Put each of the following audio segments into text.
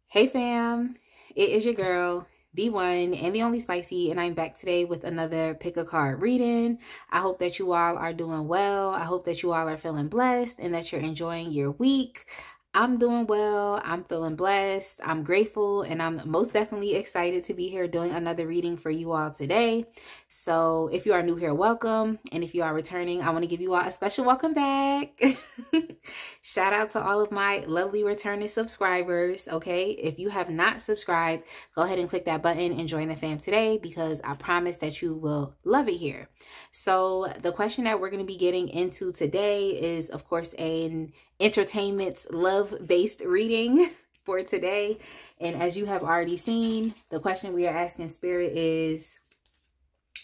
Hey fam, it is your girl, the one and the only Spicy, and I'm back today with another pick a card reading. I hope that you all are doing well. I hope that you all are feeling blessed and that you're enjoying your week. I'm doing well. I'm feeling blessed. I'm grateful, and I'm most definitely excited to be here doing another reading for you all today. So if you are new here, welcome. And if you are returning, I want to give you all a special welcome back. Shout out to all of my lovely returning subscribers. Okay, if you have not subscribed, go ahead and click that button and join the fam today, because I promise that you will love it here. So the question that we're going to be getting into today is, of course, an entertainment love-based reading for today. And as you have already seen, the question we are asking Spirit is,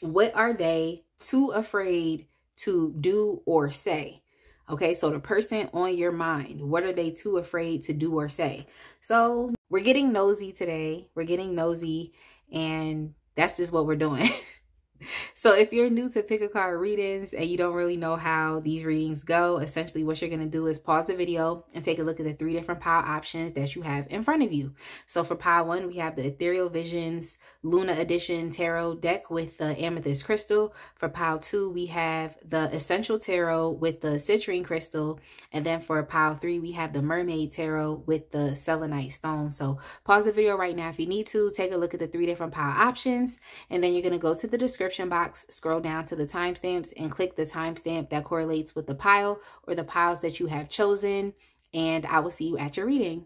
what are they too afraid to do or say? Okay, so the person on your mind, what are they too afraid to do or say? So we're getting nosy today. We're getting nosy, and that's just what we're doing. So if you're new to pick a card readings and you don't really know how these readings go, essentially what you're going to do is pause the video and take a look at the 3 different pile options that you have in front of you. So for pile 1, we have the Ethereal Visions Luna Edition Tarot deck with the Amethyst Crystal. For pile 2, we have the Essential Tarot with the Citrine Crystal. And then for pile 3, we have the Mermaid Tarot with the Selenite Stone. So pause the video right now if you need to. Take a look at the 3 different pile options. And then you're going to go to the description box, scroll down to the timestamps, and click the timestamp that correlates with the pile or the piles that you have chosen. And I will see you at your reading.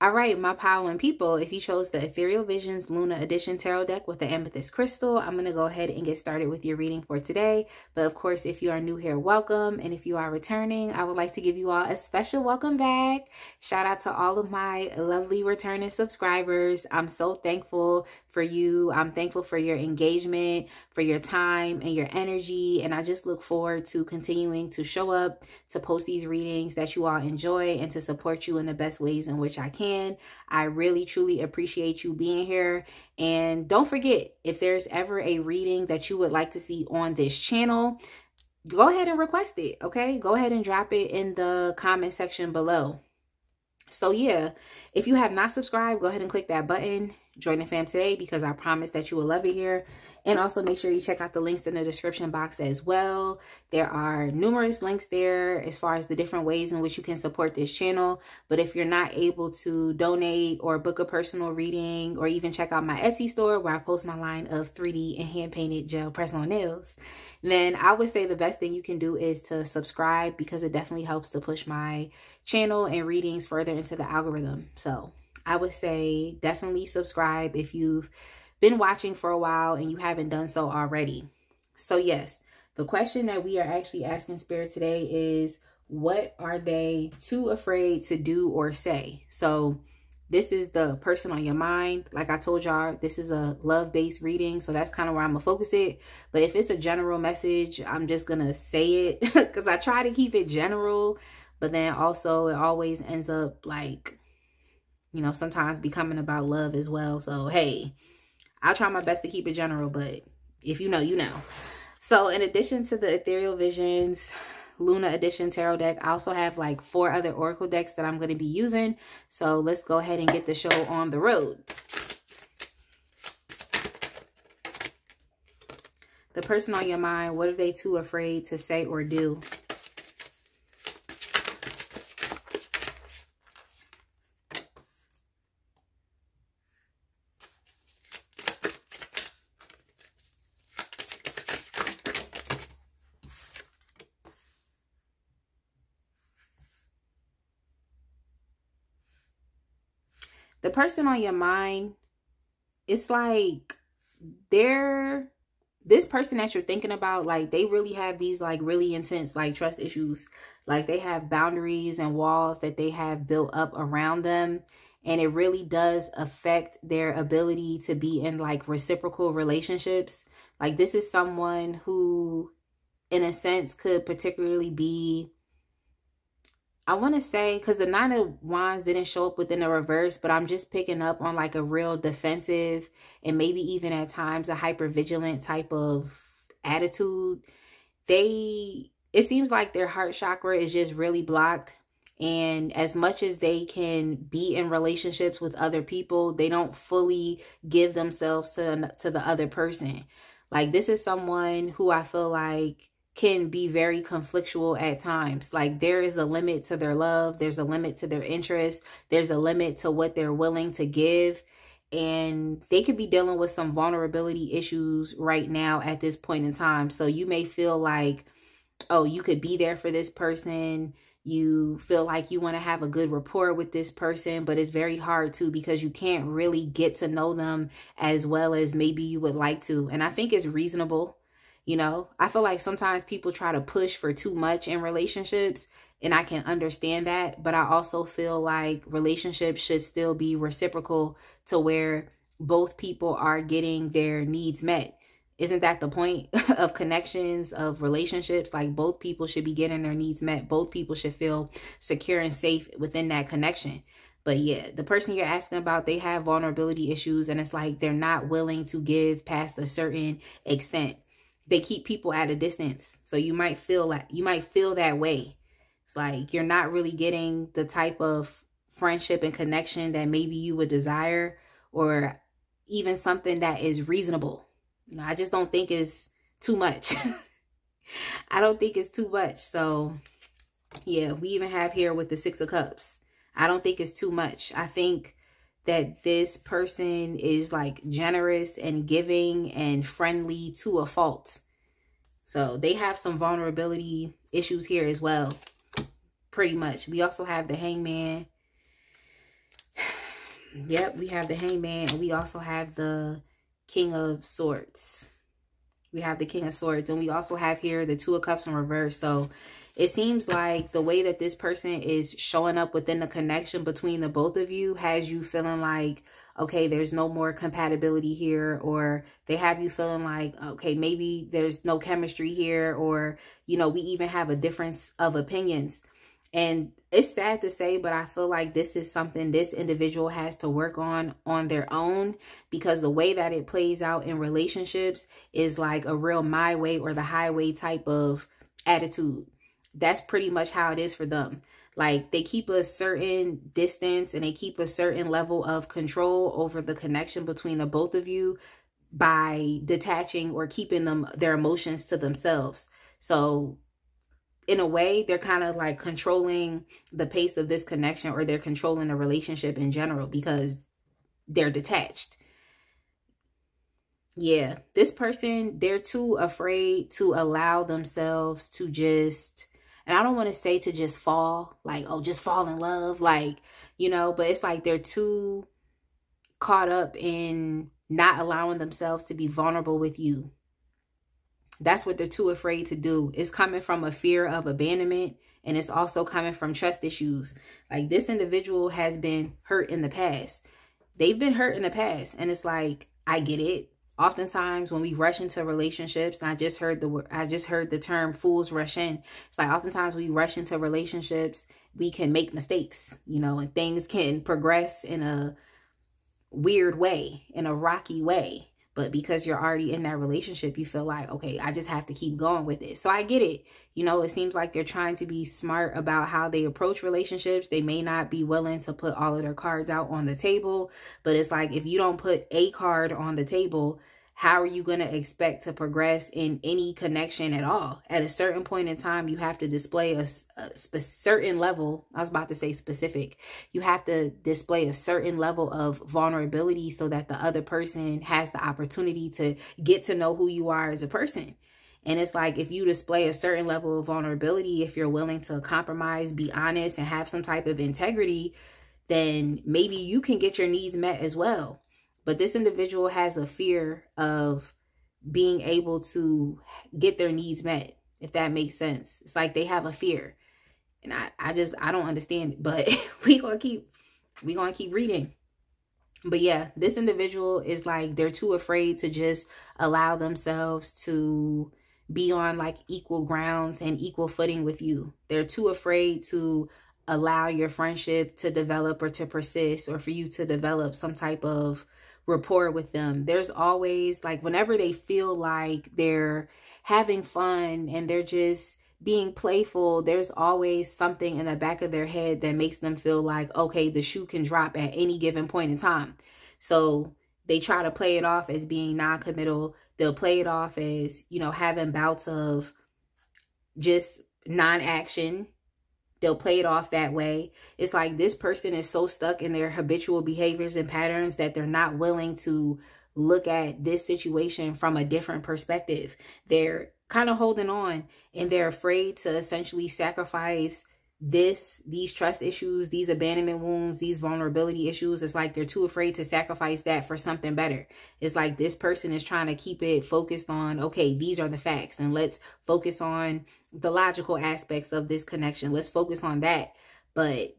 All right, my pile 1 people, if you chose the Ethereal Visions Luna Edition Tarot deck with the Amethyst Crystal, I'm going to go ahead and get started with your reading for today. But of course, if you are new here, welcome. And if you are returning, I would like to give you all a special welcome back. Shout out to all of my lovely returning subscribers. I'm so thankful for you. I'm thankful for your engagement, for your time and your energy. And I just look forward to continuing to show up, to post these readings that you all enjoy, and to support you in the best ways in which I can. I really truly appreciate you being here. And don't forget, if there's ever a reading that you would like to see on this channel, go ahead and request it. Okay, go ahead and drop it in the comment section below. So yeah, if you have not subscribed, go ahead and click that button. Join the fam today, because I promise that you will love it here. And also make sure you check out the links in the description box as well. There are numerous links there as far as the different ways in which you can support this channel. But if you're not able to donate or book a personal reading, or even check out my Etsy store where I post my line of 3D and hand-painted gel press-on nails, then I would say the best thing you can do is to subscribe, because it definitely helps to push my channel and readings further into the algorithm. So I would say definitely subscribe if you've been watching for a while and you haven't done so already. So yes, the question that we are actually asking Spirit today is, what are they too afraid to do or say? So this is the person on your mind. Like I told y'all, this is a love-based reading, so that's kind of where I'm gonna focus it. But if it's a general message, I'm just gonna say it because I try to keep it general, but then also it always ends up like, you know, sometimes becoming about love as well. So hey, I'll try my best to keep it general, but if you know, you know. So in addition to the Ethereal Visions Luna Edition Tarot deck, I also have like 4 other Oracle decks that I'm going to be using. So let's go ahead and get the show on the road. The person on your mind, what are they too afraid to say or do? The person on your mind, it's like this person that you're thinking about, like they really have these like really intense like trust issues. Like they have boundaries and walls that they have built up around them. And it really does affect their ability to be in like reciprocal relationships. Like this is someone who, in a sense, could particularly be, I want to say, because the 9 of Wands didn't show up within the reverse, but I'm just picking up on like a real defensive and maybe even at times a hypervigilant type of attitude. It seems like their heart chakra is just really blocked. And as much as they can be in relationships with other people, they don't fully give themselves to the other person. Like, this is someone who I feel like can be very conflictual at times. Like, there is a limit to their love. There's a limit to their interest. There's a limit to what they're willing to give. And they could be dealing with some vulnerability issues right now at this point in time. So you may feel like, oh, you could be there for this person. You feel like you want to have a good rapport with this person, but it's very hard to, because you can't really get to know them as well as maybe you would like to. And I think it's reasonable. You know, I feel like sometimes people try to push for too much in relationships, and I can understand that. But I also feel like relationships should still be reciprocal, to where both people are getting their needs met. Isn't that the point of connections, of relationships? Like, both people should be getting their needs met. Both people should feel secure and safe within that connection. But yeah, the person you're asking about, they have vulnerability issues, and it's like they're not willing to give past a certain extent. They keep people at a distance. So you might feel that way. It's like you're not really getting the type of friendship and connection that maybe you would desire, or even something that is reasonable. You know, I just don't think it's too much. I don't think it's too much. So yeah, we even have here with the 6 of Cups. I don't think it's too much. I think that this person is like generous and giving and friendly to a fault. So they have some vulnerability issues here as well, pretty much. We also have the Hangman. Yep, we have the Hangman, and we also have the King of Swords. We have the King of Swords, and we also have here the 2 of Cups in reverse. So it seems like the way that this person is showing up within the connection between the both of you has you feeling like, okay, there's no more compatibility here, or they have you feeling like, okay, maybe there's no chemistry here, or, you know, we even have a difference of opinions. And it's sad to say, but I feel like this is something this individual has to work on their own, because the way that it plays out in relationships is like a real my way or the highway type of attitude. That's pretty much how it is for them. Like, they keep a certain distance and they keep a certain level of control over the connection between the both of you by detaching or keeping their emotions to themselves. So in a way, they're kind of like controlling the pace of this connection, or they're controlling the relationship in general because they're detached. Yeah, this person, they're too afraid to allow themselves to just, and I don't want to say to just fall, like, oh, just fall in love, like, you know, but it's like they're too caught up in not allowing themselves to be vulnerable with you. That's what they're too afraid to do. It's coming from a fear of abandonment, and it's also coming from trust issues. Like, this individual has been hurt in the past. They've been hurt in the past, and it's like, I get it. Oftentimes when we rush into relationships, and I just heard the term fools rush in. It's like, oftentimes we rush into relationships, we can make mistakes, you know, and things can progress in a weird way, in a rocky way. But because you're already in that relationship, you feel like, okay, I just have to keep going with it. So I get it. You know, it seems like they're trying to be smart about how they approach relationships. They may not be willing to put all of their cards out on the table. But it's like, if you don't put a card on the table, how are you going to expect to progress in any connection at all? At a certain point in time, you have to display a certain level. I was about to say specific. You have to display a certain level of vulnerability so that the other person has the opportunity to get to know who you are as a person. And it's like, if you display a certain level of vulnerability, if you're willing to compromise, be honest, and have some type of integrity, then maybe you can get your needs met as well. But this individual has a fear of being able to get their needs met, if that makes sense. It's like they have a fear. And I don't understand it, but we're gonna keep reading. But yeah, this individual is like, they're too afraid to just allow themselves to be on like equal grounds and equal footing with you. They're too afraid to allow your friendship to develop or to persist, or for you to develop some type of rapport with them. There's always like, whenever they feel like they're having fun and they're just being playful, there's always something in the back of their head that makes them feel like, okay, the shoe can drop at any given point in time. So they try to play it off as being non-committal. They'll play it off as, you know, having bouts of just non-action. They'll play it off that way. It's like this person is so stuck in their habitual behaviors and patterns that they're not willing to look at this situation from a different perspective. They're kind of holding on, and they're afraid to essentially sacrifice these trust issues, these abandonment wounds, these vulnerability issues. It's like they're too afraid to sacrifice that for something better. It's like this person is trying to keep it focused on, okay, these are the facts, and let's focus on the logical aspects of this connection. Let's focus on that. But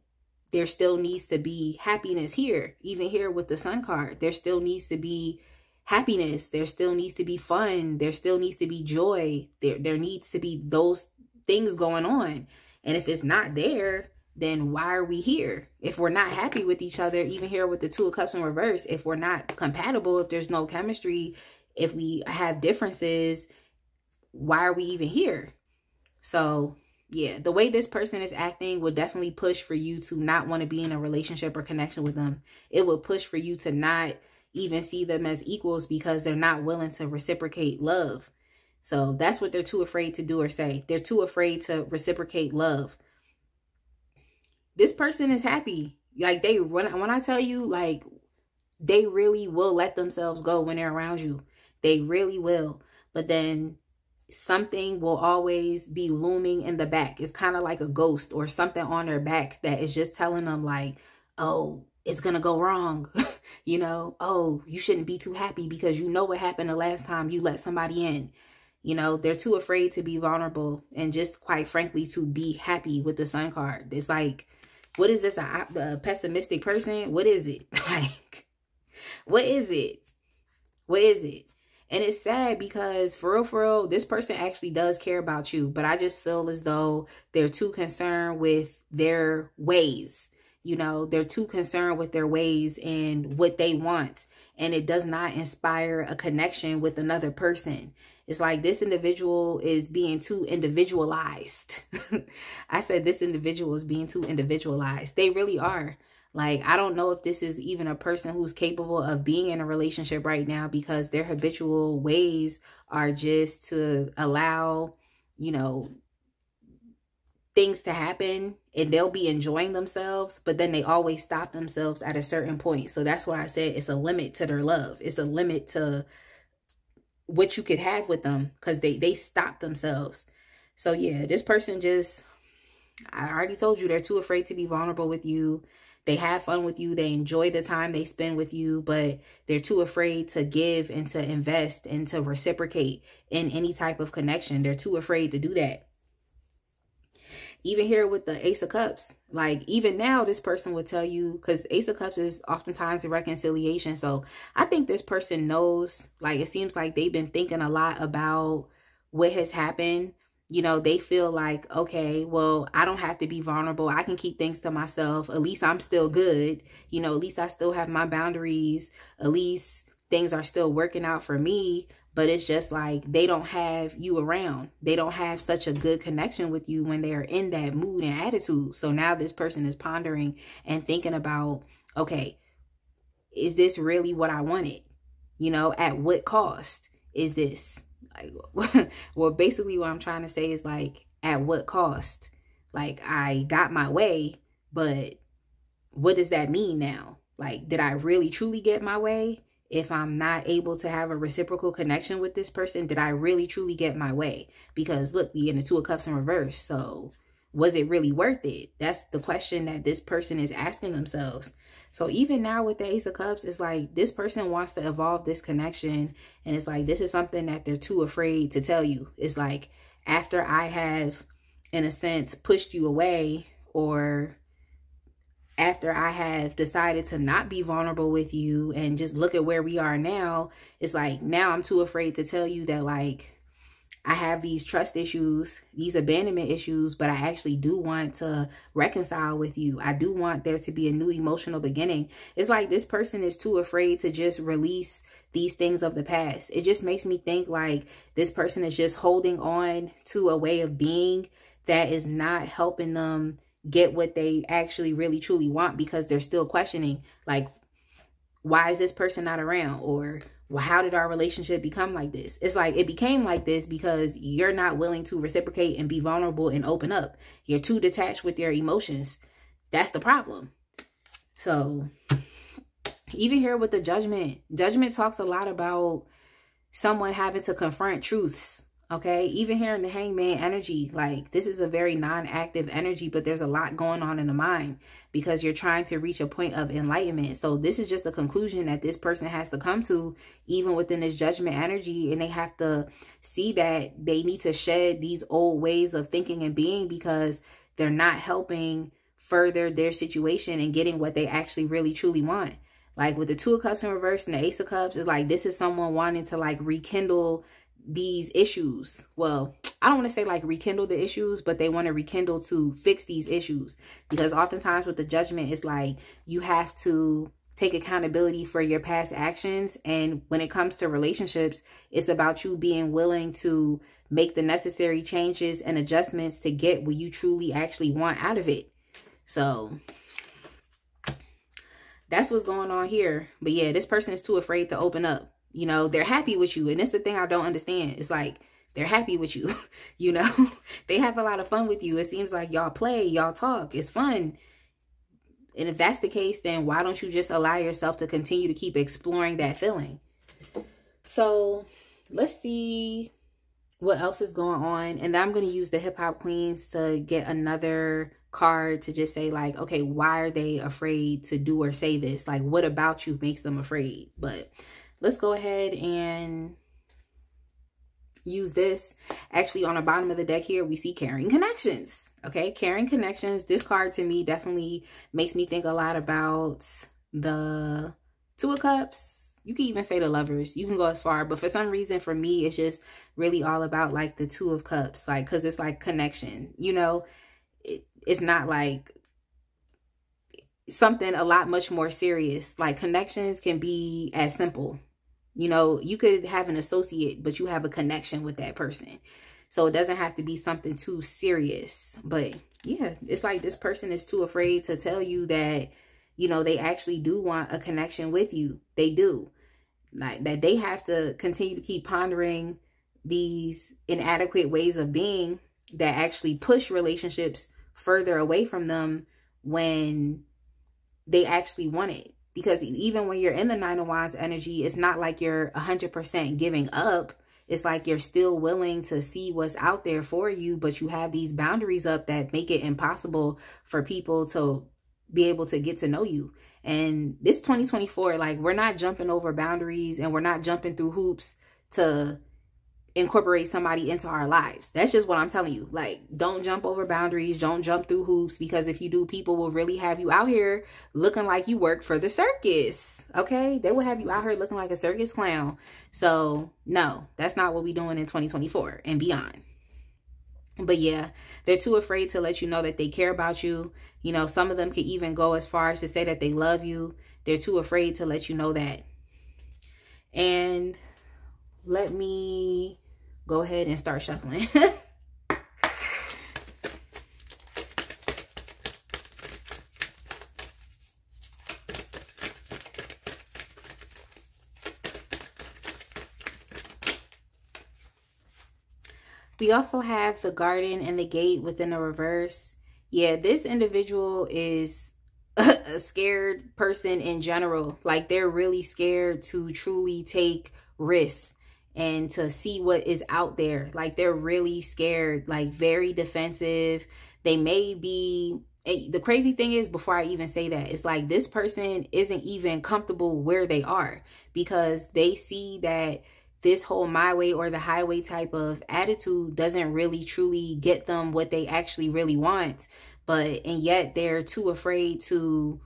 there still needs to be happiness here. Even here with the Sun card, there still needs to be happiness. There still needs to be fun. There still needs to be joy. There needs to be those things going on. And if it's not there, then why are we here? If we're not happy with each other, even here with the Two of Cups in reverse, if we're not compatible, if there's no chemistry, if we have differences, why are we even here? So yeah, the way this person is acting would definitely push for you to not want to be in a relationship or connection with them. It would push for you to not even see them as equals because they're not willing to reciprocate love. So that's what they're too afraid to do or say. They're too afraid to reciprocate love. This person is happy. Like when I tell you, like, they really will let themselves go when they're around you. They really will. But then something will always be looming in the back. It's kind of like a ghost or something on their back that is just telling them like, oh, it's going to go wrong. You know, oh, you shouldn't be too happy because you know what happened the last time you let somebody in. You know, they're too afraid to be vulnerable and just quite frankly to be happy with the Sun card. It's like, what is this? A pessimistic person? What is it? Like, what is it? What is it? And it's sad because for real, this person actually does care about you. But I just feel as though they're too concerned with their ways. You know, they're too concerned with their ways and what they want. And it does not inspire a connection with another person. It's like this individual is being too individualized. I said this individual is being too individualized. They really are. Like, I don't know if this is even a person who's capable of being in a relationship right now because their habitual ways are just to allow, you know, things to happen and they'll be enjoying themselves, but then they always stop themselves at a certain point. So that's why I said it's a limit to their love. It's a limit to what you could have with them because they stop themselves. So yeah, this person just, I already told you, they're too afraid to be vulnerable with you. They have fun with you. They enjoy the time they spend with you, but they're too afraid to give and to invest and to reciprocate in any type of connection. They're too afraid to do that. Even here with the Ace of Cups, like even now this person would tell you, because Ace of Cups is oftentimes a reconciliation. So I think this person knows, like it seems like they've been thinking a lot about what has happened. You know, they feel like, okay, well, I don't have to be vulnerable. I can keep things to myself. At least I'm still good. You know, at least I still have my boundaries. At least things are still working out for me. But it's just like they don't have you around. They don't have such a good connection with you when they're in that mood and attitude. So now this person is pondering and thinking about, okay, is this really what I wanted? You know, at what cost is this? Like, well, basically what I'm trying to say is like, at what cost? Like, I got my way, but what does that mean now? Like, did I really truly get my way? If I'm not able to have a reciprocal connection with this person, did I really truly get my way? Because look, we in the Two of Cups in reverse. So was it really worth it? That's the question that this person is asking themselves. So even now with the Ace of Cups, it's like this person wants to evolve this connection. And it's like, this is something that they're too afraid to tell you. It's like, after I have, in a sense, pushed you away, or after I have decided to not be vulnerable with you and just look at where we are now, it's like, now I'm too afraid to tell you that, like, I have these trust issues, these abandonment issues, but I actually do want to reconcile with you. I do want there to be a new emotional beginning. It's like this person is too afraid to just release these things of the past. It just makes me think like this person is just holding on to a way of being that is not helping them get what they actually really truly want, because they're still questioning, like, why is this person not around? Or, well, how did our relationship become like this? It's like it became like this because you're not willing to reciprocate and be vulnerable and open up. You're too detached with your emotions. That's the problem. So even here with the judgment talks a lot about someone having to confront truths. Okay, even here in the Hangman energy, like this is a very non-active energy, but there's a lot going on in the mind because you're trying to reach a point of enlightenment. So this is just a conclusion that this person has to come to, even within this judgment energy, and they have to see that they need to shed these old ways of thinking and being because they're not helping further their situation and getting what they actually really truly want. Like with the Two of Cups in reverse and the Ace of Cups, it's like this is someone wanting to like rekindle these issues. Well, I don't want to say like rekindle the issues, but they want to rekindle to fix these issues, because oftentimes with the judgment, it's like you have to take accountability for your past actions. And when it comes to relationships, it's about you being willing to make the necessary changes and adjustments to get what you truly actually want out of it. So that's what's going on here. But yeah, this person is too afraid to open up. You know, they're happy with you. And it's the thing I don't understand. It's like, they're happy with you. You know, they have a lot of fun with you. It seems like y'all play, y'all talk. It's fun. And if that's the case, then why don't you just allow yourself to continue to keep exploring that feeling? So let's see what else is going on. And then I'm going to use the Hip Hop Queens to get another card to just say like, okay, why are they afraid to do or say this? Like, what about you makes them afraid? But let's go ahead and use this. Actually, on the bottom of the deck here, we see caring connections. Okay, caring connections. This card to me definitely makes me think a lot about the Two of Cups. You can even say the Lovers. You can go as far. But for some reason, for me, it's just really all about like the Two of Cups. Like, because it's like connection. You know, it's not like something a lot much more serious. Like connections can be as simple. You know, you could have an associate, but you have a connection with that person. So it doesn't have to be something too serious. But yeah, it's like this person is too afraid to tell you that, you know, they actually do want a connection with you. They do. Like that they have to continue to keep pondering these inadequate ways of being that actually push relationships further away from them when they actually want it. Because even when you're in the Nine of Wands energy, it's not like you're 100% giving up. It's like you're still willing to see what's out there for you, but you have these boundaries up that make it impossible for people to be able to get to know you. And this 2024, like we're not jumping over boundaries and we're not jumping through hoops to incorporate somebody into our lives. That's just what I'm telling you. Like, don't jump over boundaries. Don't jump through hoops, because if you do, people will really have you out here looking like you work for the circus. Okay. They will have you out here looking like a circus clown. So no, that's not what we're doing in 2024 and beyond. But yeah, they're too afraid to let you know that they care about you. You know, some of them could even go as far as to say that they love you. They're too afraid to let you know that. And let me go ahead and start shuffling. We also have the Garden and the Gate within the reverse. Yeah, this individual is a scared person in general. Like they're really scared to truly take risks and to see what is out there. Like they're really scared, like very defensive. They may be, the crazy thing is, before I even say that, it's like this person isn't even comfortable where they are, because they see that this whole my way or the highway type of attitude doesn't really truly get them what they actually really want. And yet they're too afraid to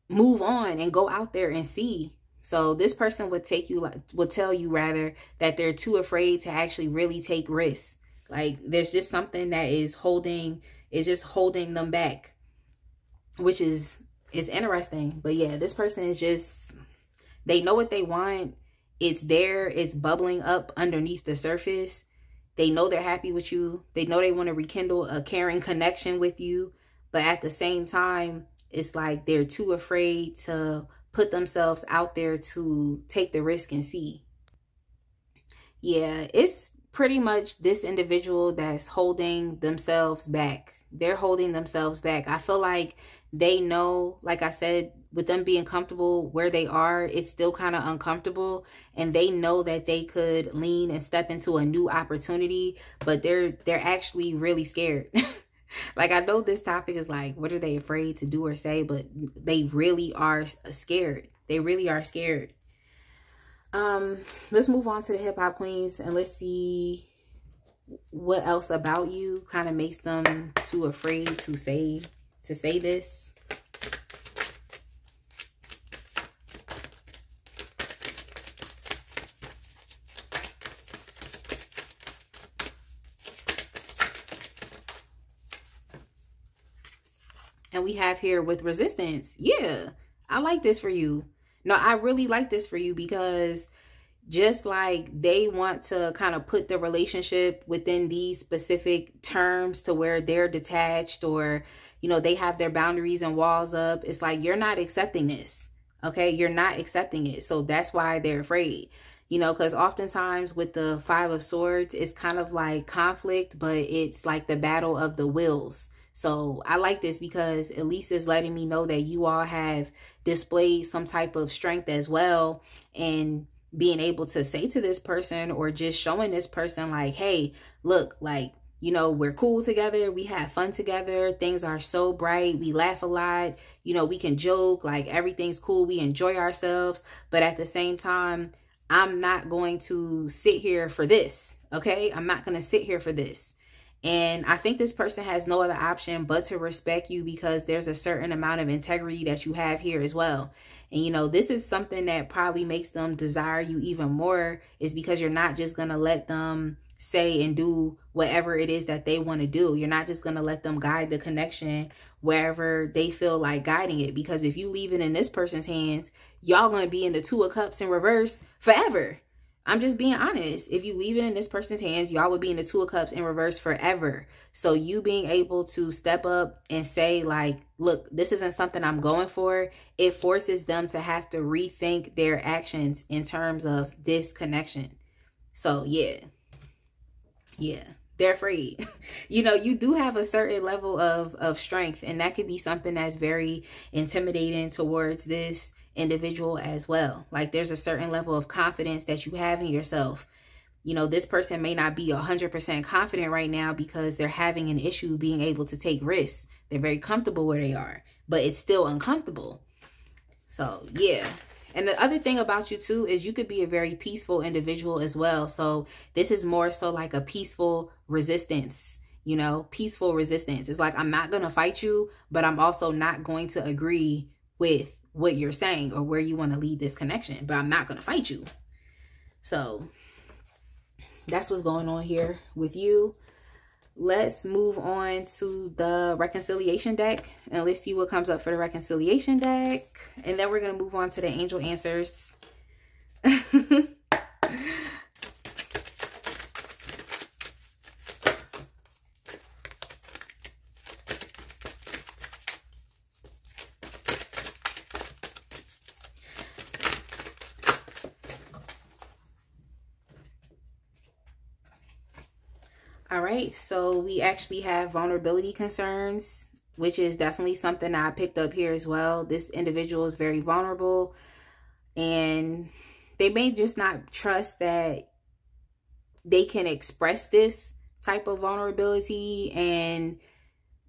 move on and go out there and see. So this person would tell you rather that they're too afraid to actually really take risks. Like there's just something that is holding them back, which is interesting. But yeah, this person is just, they know what they want. It's there. It's bubbling up underneath the surface. They know they're happy with you. They know they want to rekindle a caring connection with you. But at the same time, it's like they're too afraid to put themselves out there to take the risk and see. Yeah, it's pretty much this individual that's holding themselves back. They're holding themselves back. I feel like they know, like I said, with them being comfortable where they are, it's still kind of uncomfortable. And they know that they could lean and step into a new opportunity, but they're actually really scared. Like, I know this topic is like, what are they afraid to do or say? But they really are scared. They really are scared. Let's move on to the hip hop queens and let's see what else about you kind of makes them too afraid to say this. And we have here with resistance. Yeah, I like this for you. No, I really like this for you because just like they want to kind of put the relationship within these specific terms to where they're detached, or, you know, they have their boundaries and walls up. It's like, you're not accepting this. Okay. You're not accepting it. So that's why they're afraid, you know, because oftentimes with the Five of Swords, it's kind of like conflict, but it's like the battle of the wills. So I like this because at least it's letting me know that you all have displayed some type of strength as well, and being able to say to this person, or just showing this person like, hey, look, like, you know, we're cool together. We have fun together. Things are so bright. We laugh a lot. You know, we can joke, like everything's cool. We enjoy ourselves. But at the same time, I'm not going to sit here for this. Okay. I'm not going to sit here for this. And I think this person has no other option but to respect you, because there's a certain amount of integrity that you have here as well. And, you know, this is something that probably makes them desire you even more, is because you're not just going to let them say and do whatever it is that they want to do. You're not just going to let them guide the connection wherever they feel like guiding it. Because if you leave it in this person's hands, y'all going to be in the Two of Cups in reverse forever. I'm just being honest. If you leave it in this person's hands, y'all would be in the Two of Cups in reverse forever. So you being able to step up and say like, look, this isn't something I'm going for. It forces them to have to rethink their actions in terms of this connection. So yeah, they're afraid. You know, you do have a certain level of strength, and that could be something that's very intimidating towards this individual as well. Like there's a certain level of confidence that you have in yourself. You know, this person may not be 100% confident right now because they're having an issue being able to take risks. They're very comfortable where they are, but it's still uncomfortable. So yeah. And the other thing about you too is you could be a very peaceful individual as well. So this is more so like a peaceful resistance, you know, peaceful resistance. It's like, I'm not going to fight you, but I'm also not going to agree with what you're saying or where you want to lead this connection, but I'm not going to fight you. So that's what's going on here with you. Let's move on to the reconciliation deck, and let's see what comes up for the reconciliation deck. And then we're going to move on to the angel answers. All right, so we actually have vulnerability concerns, which is definitely something I picked up here as well. This individual is very vulnerable, and they may just not trust that they can express this type of vulnerability and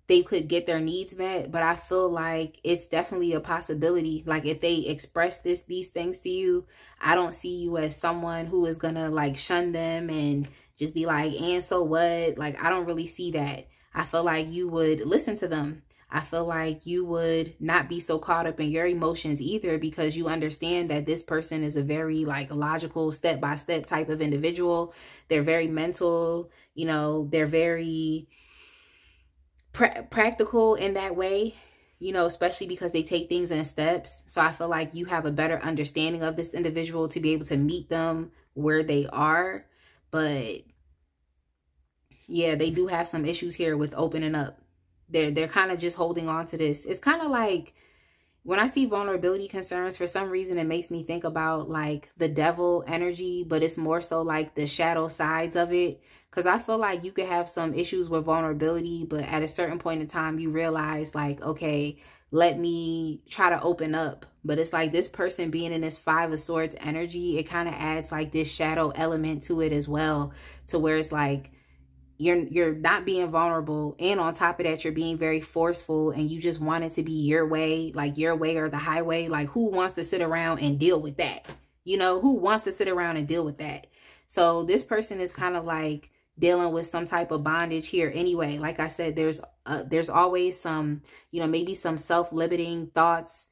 they could get their needs met. But I feel like it's definitely a possibility. Like if they express these things to you, I don't see you as someone who is gonna like shun them and just be like, and so what? Like, I don't really see that. I feel like you would listen to them. I feel like you would not be so caught up in your emotions either, because you understand that this person is a very like logical step-by-step type of individual. They're very mental, you know, they're very practical in that way, you know, especially because they take things in steps. So I feel like you have a better understanding of this individual to be able to meet them where they are. But yeah, they do have some issues here with opening up. They're kind of just holding on to this. It's kind of like when I see vulnerability concerns, for some reason, it makes me think about like the devil energy, but it's more so like the shadow sides of it. Because I feel like you could have some issues with vulnerability, but at a certain point in time, you realize like, okay, let me try to open up. But it's like this person being in this Five of Swords energy, it kind of adds like this shadow element to it as well, to where it's like, you're not being vulnerable, and on top of that, you're being very forceful, and you just want it to be your way, like your way or the highway. Like, who wants to sit around and deal with that? You know, who wants to sit around and deal with that? So this person is kind of like dealing with some type of bondage here anyway. Like I said, there's always some, you know, maybe some self-limiting thoughts,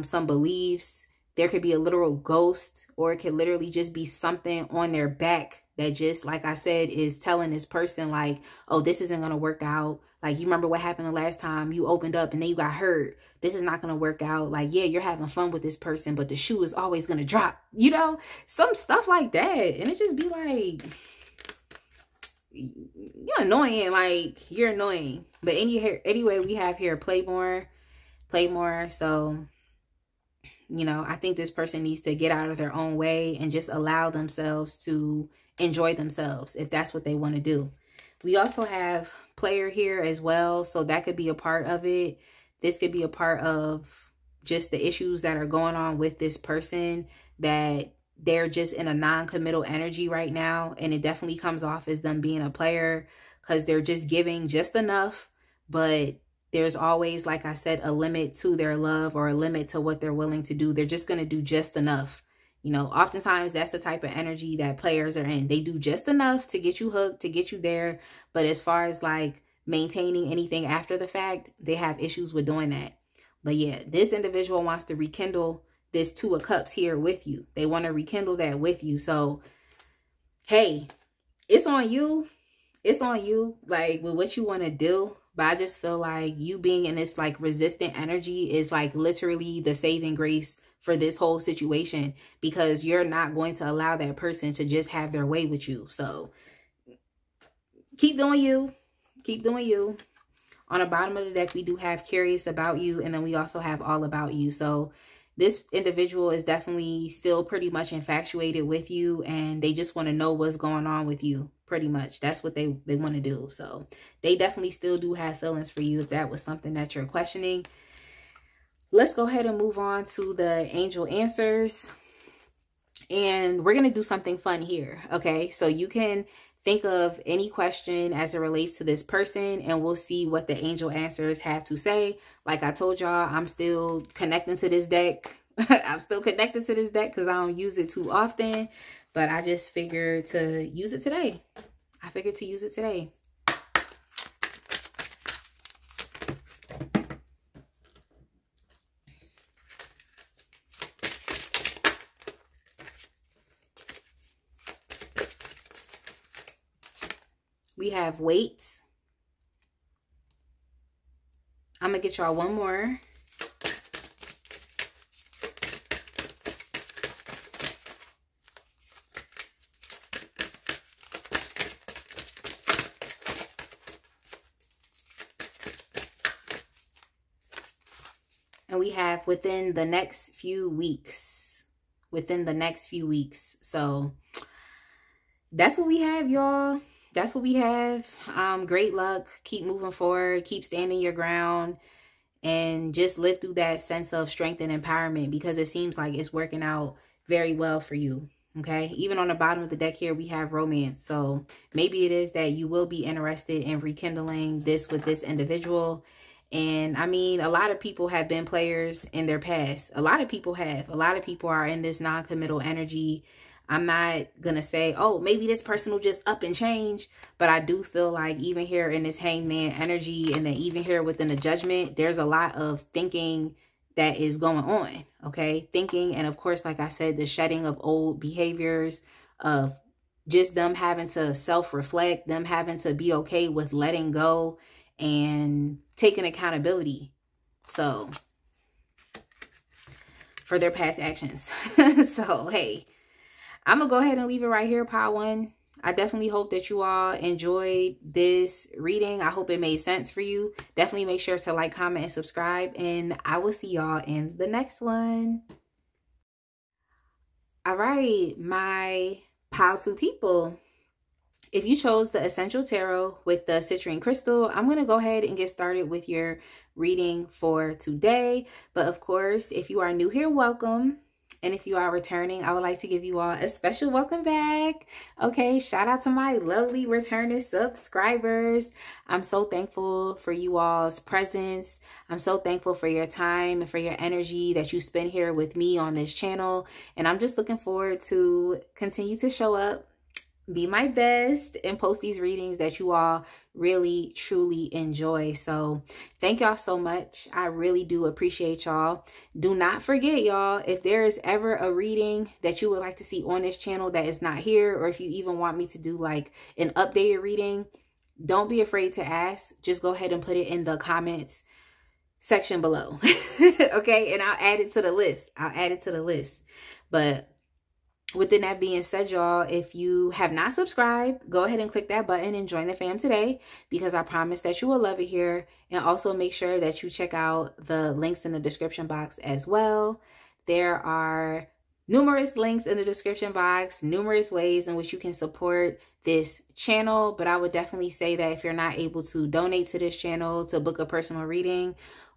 some beliefs. There could be a literal ghost, or it could literally just be something on their back that just, like I said, is telling this person like, oh, this isn't going to work out. Like, you remember what happened the last time you opened up and then you got hurt. This is not going to work out. Like, yeah, you're having fun with this person, but the shoe is always going to drop, you know, some stuff like that. And it just be like, you're annoying. Like, you're annoying. But anyway, we have here play more. So, you know, I think this person needs to get out of their own way and just allow themselves to enjoy themselves if that's what they want to do. We also have player here as well. So that could be a part of it. This could be a part of just the issues that are going on with this person, that they're just in a non-committal energy right now. And it definitely comes off as them being a player, because they're just giving just enough, but there's always, like I said, a limit to their love, or a limit to what they're willing to do. They're just going to do just enough. You know, oftentimes that's the type of energy that players are in. They do just enough to get you hooked, to get you there. But as far as like maintaining anything after the fact, they have issues with doing that. But yeah, this individual wants to rekindle this Two of Cups here with you. They want to rekindle that with you. So, hey, it's on you. It's on you, like, with what you want to do. But I just feel like you being in this like resistant energy is like literally the saving grace for this whole situation, because you're not going to allow that person to just have their way with you. So keep doing you. Keep doing you. On the bottom of the deck, we do have curious about you, and then we also have all about you. So this individual is definitely still pretty much infatuated with you, and they just want to know what's going on with you. Pretty much that's what they want to do. So they definitely still do have feelings for you, if that was something that you're questioning. Let's go ahead and move on to the angel answers, and we're going to do something fun here. Okay, so you can think of any question as it relates to this person, and we'll see what the angel answers have to say. Like I told y'all, I'm still connecting to this deck. I'm still connected to this deck because I don't use it too often, but I just figured to use it today. We have weights. I'm going to get y'all one more. And we have within the next few weeks. So that's what we have, y'all. That's what we have. Great luck. Keep moving forward. Keep standing your ground. And just live through that sense of strength and empowerment, because it seems like it's working out very well for you. Okay. Even on the bottom of the deck here, we have romance. So maybe it is that you will be interested in rekindling this with this individual. And I mean, a lot of people have been players in their past. A lot of people are in this non-committal energy. I'm not going to say, oh, maybe this person will just up and change. But I do feel like even here in this hangman energy, and then even here within the judgment, there's a lot of thinking that is going on. Okay. Thinking. And of course, like I said, the shedding of old behaviors, of just them having to self-reflect, them having to be okay with letting go and taking accountability. So for their past actions. So, hey, I'm going to go ahead and leave it right here, pile one. I definitely hope that you all enjoyed this reading. I hope it made sense for you. Definitely make sure to like, comment, and subscribe. And I will see y'all in the next one. All right, my pile two people. If you chose the Essential Tarot with the citrine crystal, I'm going to go ahead and get started with your reading for today. But of course, if you are new here, welcome. And if you are returning, I would like to give you all a special welcome back. Okay, shout out to my lovely returning subscribers. I'm so thankful for you all's presence. I'm so thankful for your time and for your energy that you spend here with me on this channel. And I'm just looking forward to continue to show up, be my best, and post these readings that you all really truly enjoy. So thank y'all so much. I really do appreciate y'all. Do not forget, y'all, if there is ever a reading that you would like to see on this channel that is not here, or if you even want me to do like an updated reading, don't be afraid to ask. Just go ahead and put it in the comments section below. Okay, and I'll add it to the list. But within that being said, y'all, if you have not subscribed, go ahead and click that button and join the fam today, because I promise that you will love it here. And also make sure that you check out the links in the description box as well. There are numerous links in the description box, numerous ways in which you can support this channel. But I would definitely say that if you're not able to donate to this channel, to book a personal reading,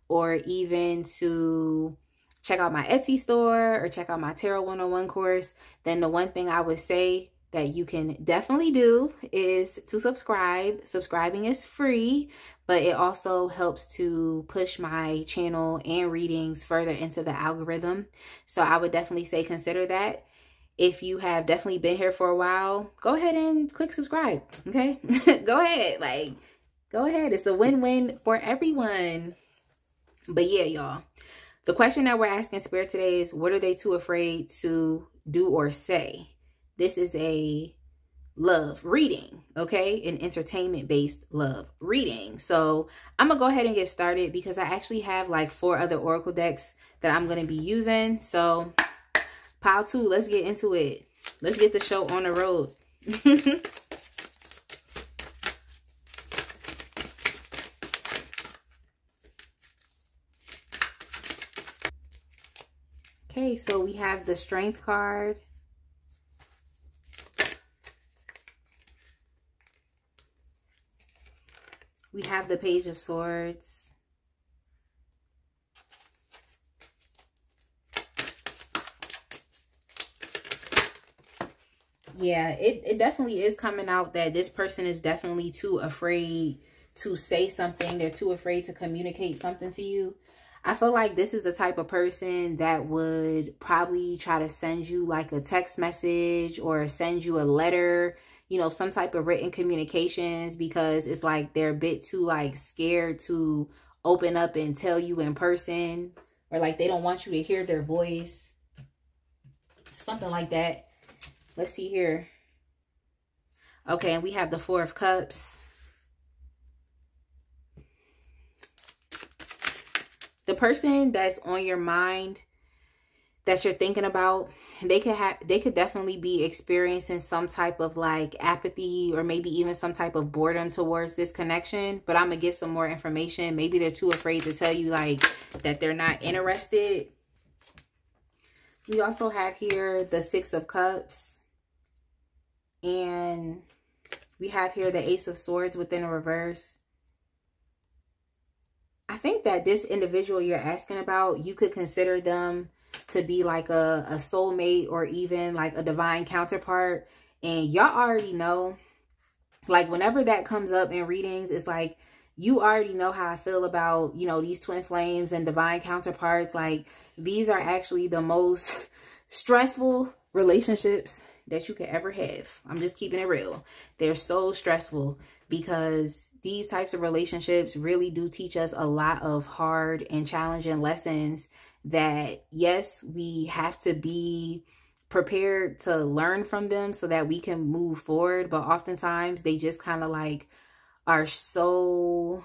or even to check out my Etsy store or check out my Tarot 101 course, then the one thing I would say that you can definitely do is to subscribe. Subscribing is free, but it also helps to push my channel and readings further into the algorithm. So I would definitely say consider that. If you have definitely been here for a while, go ahead and click subscribe. Okay. Go ahead. Go ahead. It's a win-win for everyone. But yeah, y'all. The question that we're asking Spirit today is, what are they too afraid to do or say? This is a love reading, okay? An entertainment-based love reading. So I'm going to go ahead and get started, because I actually have like 4 other oracle decks that I'm going to be using. So pile 2, let's get into it. Let's get the show on the road. Okay, so we have the Strength card. We have the Page of Swords. Yeah, it definitely is coming out that this person is definitely too afraid to say something. They're too afraid to communicate something to you. I feel like this is the type of person that would probably try to send you like a text message or send you a letter, you know, some type of written communications, because it's like they're a bit too like scared to open up and tell you in person, or like they don't want you to hear their voice, something like that. Let's see here. Okay, and we have the 4 of Cups. The person that's on your mind, that you're thinking about, they could definitely be experiencing some type of like apathy, or maybe even some type of boredom towards this connection. But I'm gonna get some more information. Maybe they're too afraid to tell you like that they're not interested. We also have here the 6 of Cups, and we have here the Ace of Swords within a reverse. I think that this individual you're asking about, you could consider them to be like a soulmate, or even like a divine counterpart. And y'all already know, like whenever that comes up in readings, it's like you already know how I feel about, you know, these twin flames and divine counterparts. Like these are actually the most stressful relationships that you could ever have. I'm just keeping it real. They're so stressful because these types of relationships really do teach us a lot of hard and challenging lessons that, yes, we have to be prepared to learn from them so that we can move forward. But oftentimes they just kind of like are so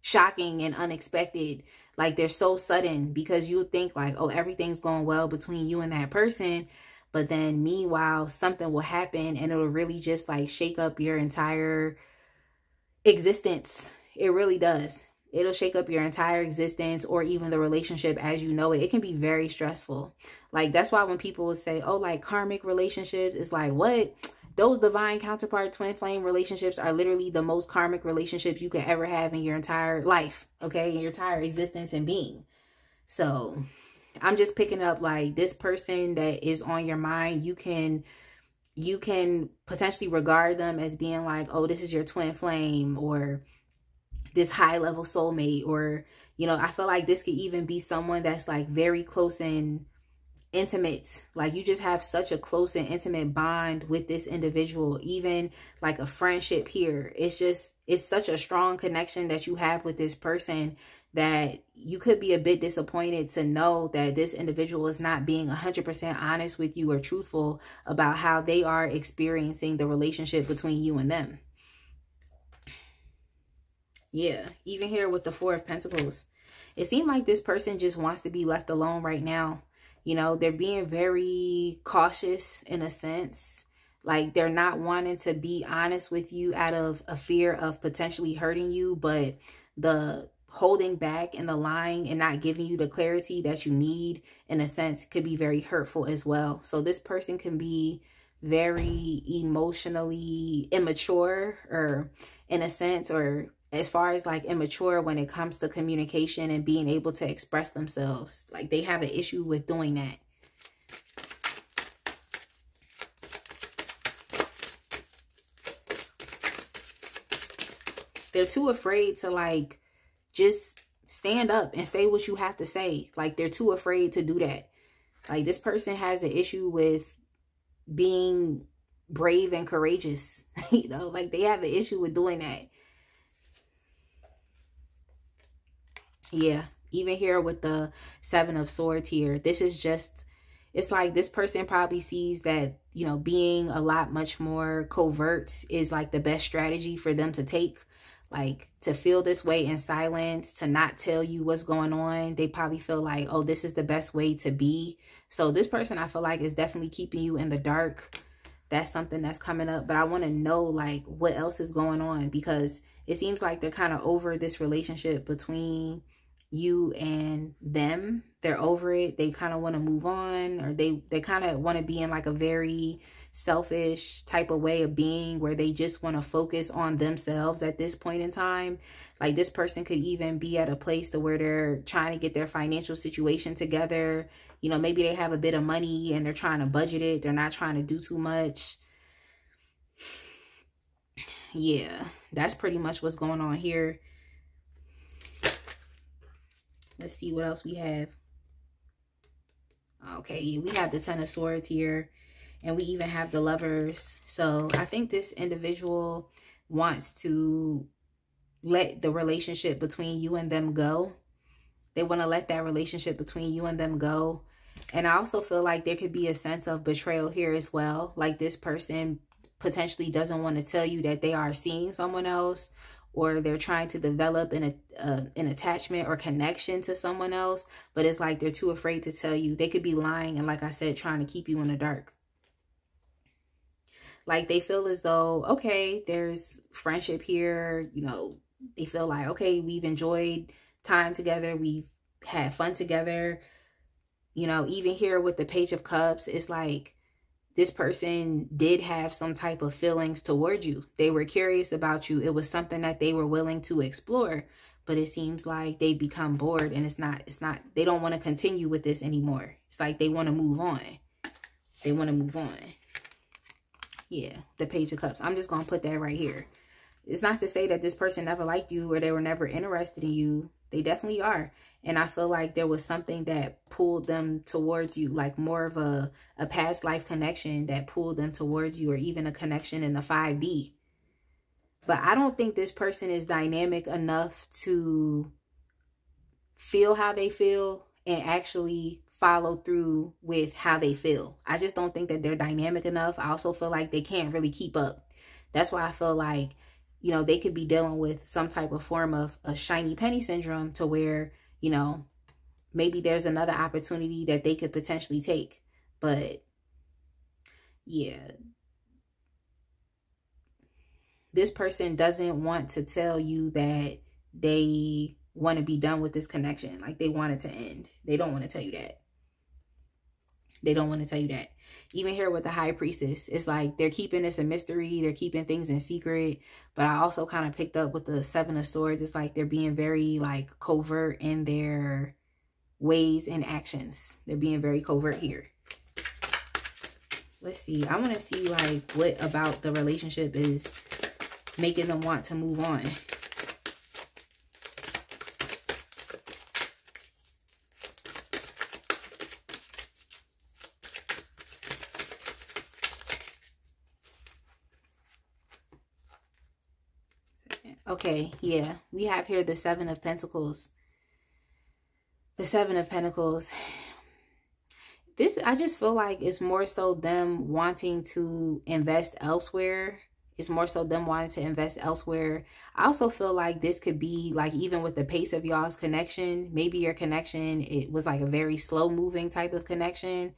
shocking and unexpected. Like they're so sudden because you think like, oh, everything's going well between you and that person. But then meanwhile, something will happen and it'll really just like shake up your entire existence. It really does. It'll shake up your entire existence or even the relationship as you know it. It can be very stressful. Like that's why when people would say, oh, like karmic relationships, it's like, what? Those divine counterpart twin flame relationships are literally the most karmic relationships you could ever have in your entire life. Okay. In your entire existence and being. So I'm just picking up like this person that is on your mind. You can potentially regard them as being like, oh, this is your twin flame or this high level soulmate, or, you know, I feel like this could even be someone that's like very close and intimate. Like you just have such a close and intimate bond with this individual, even like a friendship here. It's such a strong connection that you have with this person that you could be a bit disappointed to know that this individual is not being 100% honest with you or truthful about how they are experiencing the relationship between you and them. Yeah, even here with the Four of Pentacles, it seemed like this person just wants to be left alone right now. You know, they're being very cautious in a sense. Like they're not wanting to be honest with you out of a fear of potentially hurting you. But the holding back and the lying and not giving you the clarity that you need, in a sense, could be very hurtful as well. So this person can be very emotionally immature, or in a sense, or as far as like immature when it comes to communication and being able to express themselves. Like they have an issue with doing that. They're too afraid to like just stand up and say what you have to say. Like they're too afraid to do that. Like this person has an issue with being brave and courageous. You know, like they have an issue with doing that. Yeah, even here with the Seven of Swords here, this is just, it's like this person probably sees that, you know, being a lot much more covert is like the best strategy for them to take. Like to feel this way in silence, to not tell you what's going on. They probably feel like, oh, this is the best way to be. So this person, I feel like, is definitely keeping you in the dark. That's something that's coming up. But I want to know like what else is going on, because it seems like they're kind of over this relationship between you and them. They're over it. They kind of want to move on, or they kind of want to be in like a very selfish type of way of being, where they just want to focus on themselves at this point in time. Like this person could even be at a place to where they're trying to get their financial situation together. You know, maybe they have a bit of money and they're trying to budget it. They're not trying to do too much. Yeah, that's pretty much what's going on here. Let's see what else we have. Okay, we have the Ten of Swords here, and we even have the Lovers. So I think this individual wants to let the relationship between you and them go. They want to let that relationship between you and them go. And I also feel like there could be a sense of betrayal here as well. Like this person potentially doesn't want to tell you that they are seeing someone else, or they're trying to develop an attachment or connection to someone else, but it's like they're too afraid to tell you. They could be lying and, like I said, trying to keep you in the dark. Like they feel as though, okay, there's friendship here. You know, they feel like, okay, we've enjoyed time together. We've had fun together. You know, even here with the Page of Cups, it's like this person did have some type of feelings toward you. They were curious about you. It was something that they were willing to explore, but it seems like they become bored, and it's not, they don't want to continue with this anymore. It's like they want to move on. They want to move on. Yeah, the Page of Cups. I'm just going to put that right here. It's not to say that this person never liked you or they were never interested in you. They definitely are. And I feel like there was something that pulled them towards you, like more of a past life connection that pulled them towards you, or even a connection in the 5D. But I don't think this person is dynamic enough to feel how they feel and actually follow through with how they feel. I just don't think that they're dynamic enough. I also feel like they can't really keep up. That's why I feel like, you know, they could be dealing with some type of form of a shiny penny syndrome, to where, you know, maybe there's another opportunity that they could potentially take. But yeah, this person doesn't want to tell you that they want to be done with this connection. Like, they want it to end. They don't want to tell you that. They don't want to tell you that. Even here with the High Priestess, it's like they're keeping this a mystery. They're keeping things in secret. But I also kind of picked up with the Seven of Swords. It's like they're being very like covert in their ways and actions. They're being very covert here. Let's see. I want to see like what about the relationship is making them want to move on. Okay, yeah, we have here the Seven of Pentacles. The Seven of Pentacles. This, I just feel like it's more so them wanting to invest elsewhere. It's more so them wanting to invest elsewhere. I also feel like this could be like, even with the pace of y'all's connection, maybe your connection, it was like a very slow moving type of connection.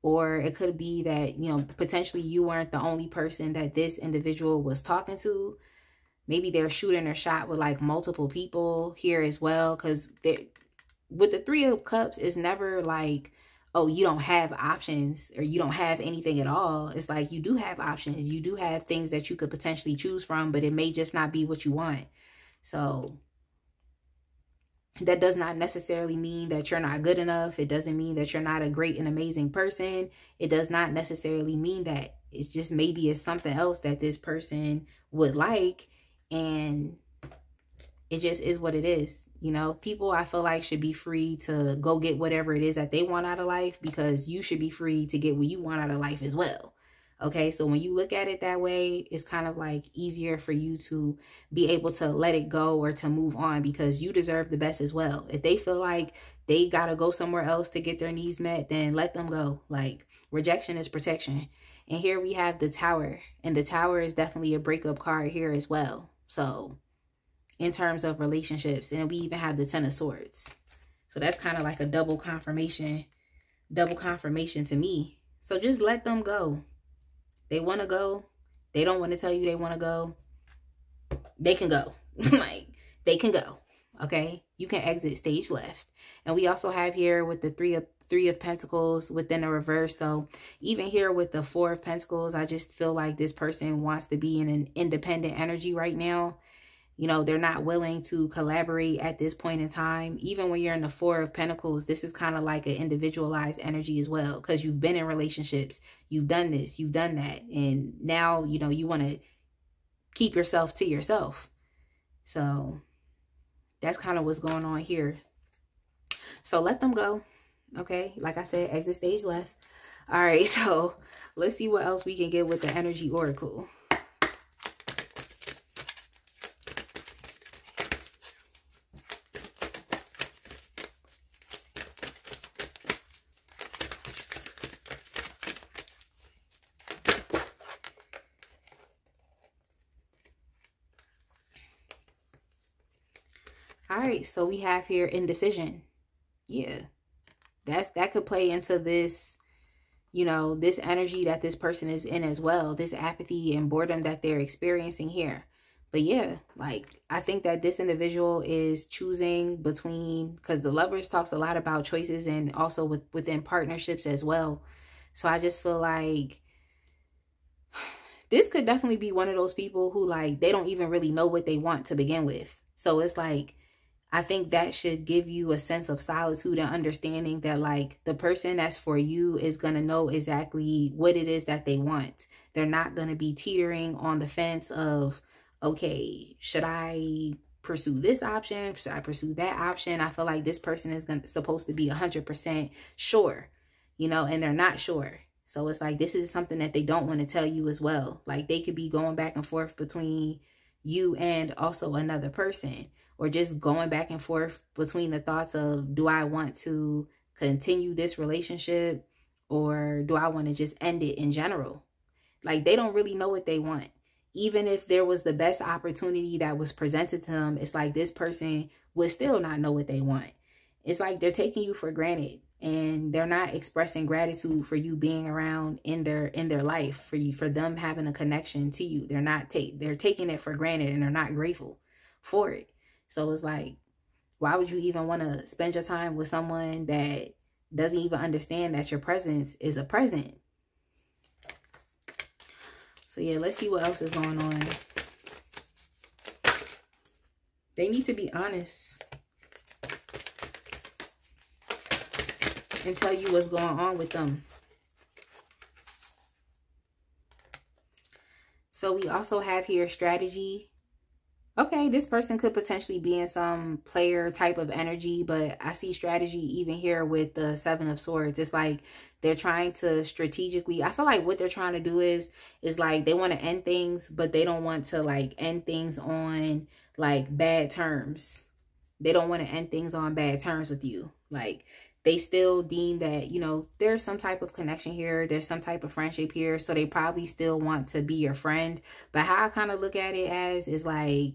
Or it could be that, you know, potentially you weren't the only person that this individual was talking to. Maybe they're shooting their shot with like multiple people here as well. Because with the Three of Cups, it's never like, oh, you don't have options or you don't have anything at all. It's like you do have options. You do have things that you could potentially choose from, but it may just not be what you want. So that does not necessarily mean that you're not good enough. It doesn't mean that you're not a great and amazing person. It does not necessarily mean that. It's just maybe it's something else that this person would like. And it just is what it is. You know, people, I feel like, should be free to go get whatever it is that they want out of life, because you should be free to get what you want out of life as well. Okay, so when you look at it that way, it's kind of like easier for you to be able to let it go or to move on, because you deserve the best as well. If they feel like they got to go somewhere else to get their needs met, then let them go. Like, rejection is protection. And here we have the Tower, and the Tower is definitely a breakup card here as well. So in terms of relationships, and we even have the Ten of Swords. So that's kind of like a double confirmation to me. So just let them go. They want to go. They don't want to tell you they want to go. They can go. Like, they can go. Okay? You can exit stage left. And we also have here with the Three of Pentacles within a reverse. So even here with the Four of Pentacles, I just feel like this person wants to be in an independent energy right now. You know, they're not willing to collaborate at this point in time. Even when you're in the Four of Pentacles, this is kind of like an individualized energy as well, because you've been in relationships, you've done this, you've done that, and now, you know, you want to keep yourself to yourself. So that's kind of what's going on here. So let them go. Okay, like I said, exit stage left. All right, so let's see what else we can get with the energy oracle. All right, so we have here indecision. Yeah, that could play into this, you know, this energy that this person is in as well, this apathy and boredom that they're experiencing here. But yeah, like, I think that this individual is choosing between, because the Lovers talks a lot about choices, and also within partnerships as well. So I just feel like this could definitely be one of those people who, like, they don't even really know what they want to begin with. So it's like, I think that should give you a sense of solitude and understanding that, like, the person that's for you is going to know exactly what it is that they want. They're not going to be teetering on the fence of, okay, should I pursue this option? Should I pursue that option? I feel like this person is supposed to be 100% sure, you know, and they're not sure. So it's like, this is something that they don't want to tell you as well. Like, they could be going back and forth between you and also another person, or just going back and forth between the thoughts of, do I want to continue this relationship, or do I want to just end it in general? Like, they don't really know what they want. Even if there was the best opportunity that was presented to them, it's like this person would still not know what they want. It's like they're taking you for granted, and they're not expressing gratitude for you being around in their life, for them having a connection to you. They're taking it for granted, and they're not grateful for it. So it's like, why would you even want to spend your time with someone that doesn't even understand that your presence is a present? So yeah, let's see what else is going on. They need to be honest and tell you what's going on with them. So we also have here strategy. Okay, this person could potentially be in some player type of energy, but I see strategy even here with the Seven of Swords. It's like they're trying to strategically, I feel like what they're trying to do is like they want to end things, but they don't want to like end things on like bad terms. They don't want to end things on bad terms with you. Like, they still deem that, you know, there's some type of connection here. There's some type of friendship here. So they probably still want to be your friend. But how I kind of look at it as is like,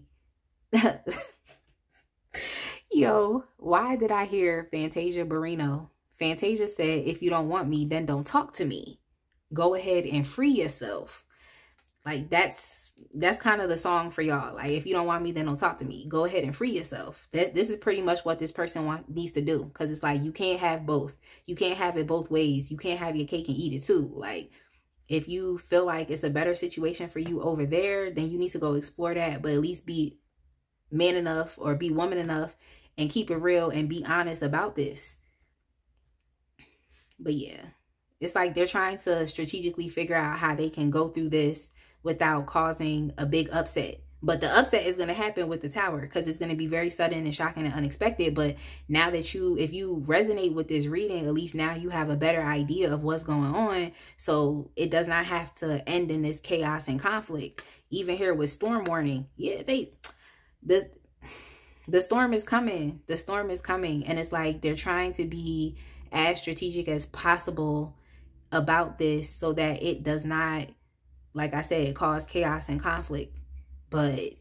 yo, why did I hear Fantasia Barrino? Fantasia said, if you don't want me, then don't talk to me. Go ahead and free yourself. Like, that's kind of the song for y'all. Like, if you don't want me, then don't talk to me. Go ahead and free yourself. This is pretty much what this person needs to do. Because it's like, you can't have both. You can't have it both ways. You can't have your cake and eat it too. Like, if you feel like it's a better situation for you over there, then you need to go explore that. But at least be man enough or be woman enough and keep it real and be honest about this. But yeah, it's like they're trying to strategically figure out how they can go through this without causing a big upset. But the upset is going to happen with the Tower, because it's going to be very sudden and shocking and unexpected. But now that if you resonate with this reading, at least now you have a better idea of what's going on. So it does not have to end in this chaos and conflict. Even here with storm warning. Yeah, the storm is coming. The storm is coming. And it's like they're trying to be as strategic as possible about this so that it does not, like I said, cause chaos and conflict. But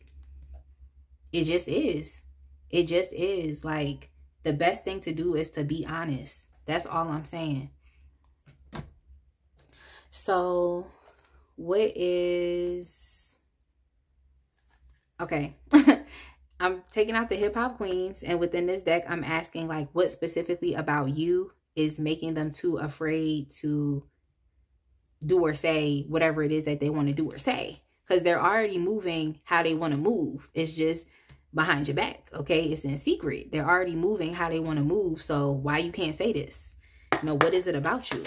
it just is. It just is. Like, the best thing to do is to be honest. That's all I'm saying. So what is... Okay. I'm taking out the hip hop queens, and within this deck, I'm asking like, what specifically about you is making them too afraid to do or say whatever it is that they want to do or say? Because they're already moving how they want to move. It's just behind your back, okay? It's in secret. They're already moving how they want to move. So why you can't say this? You know, what is it about you?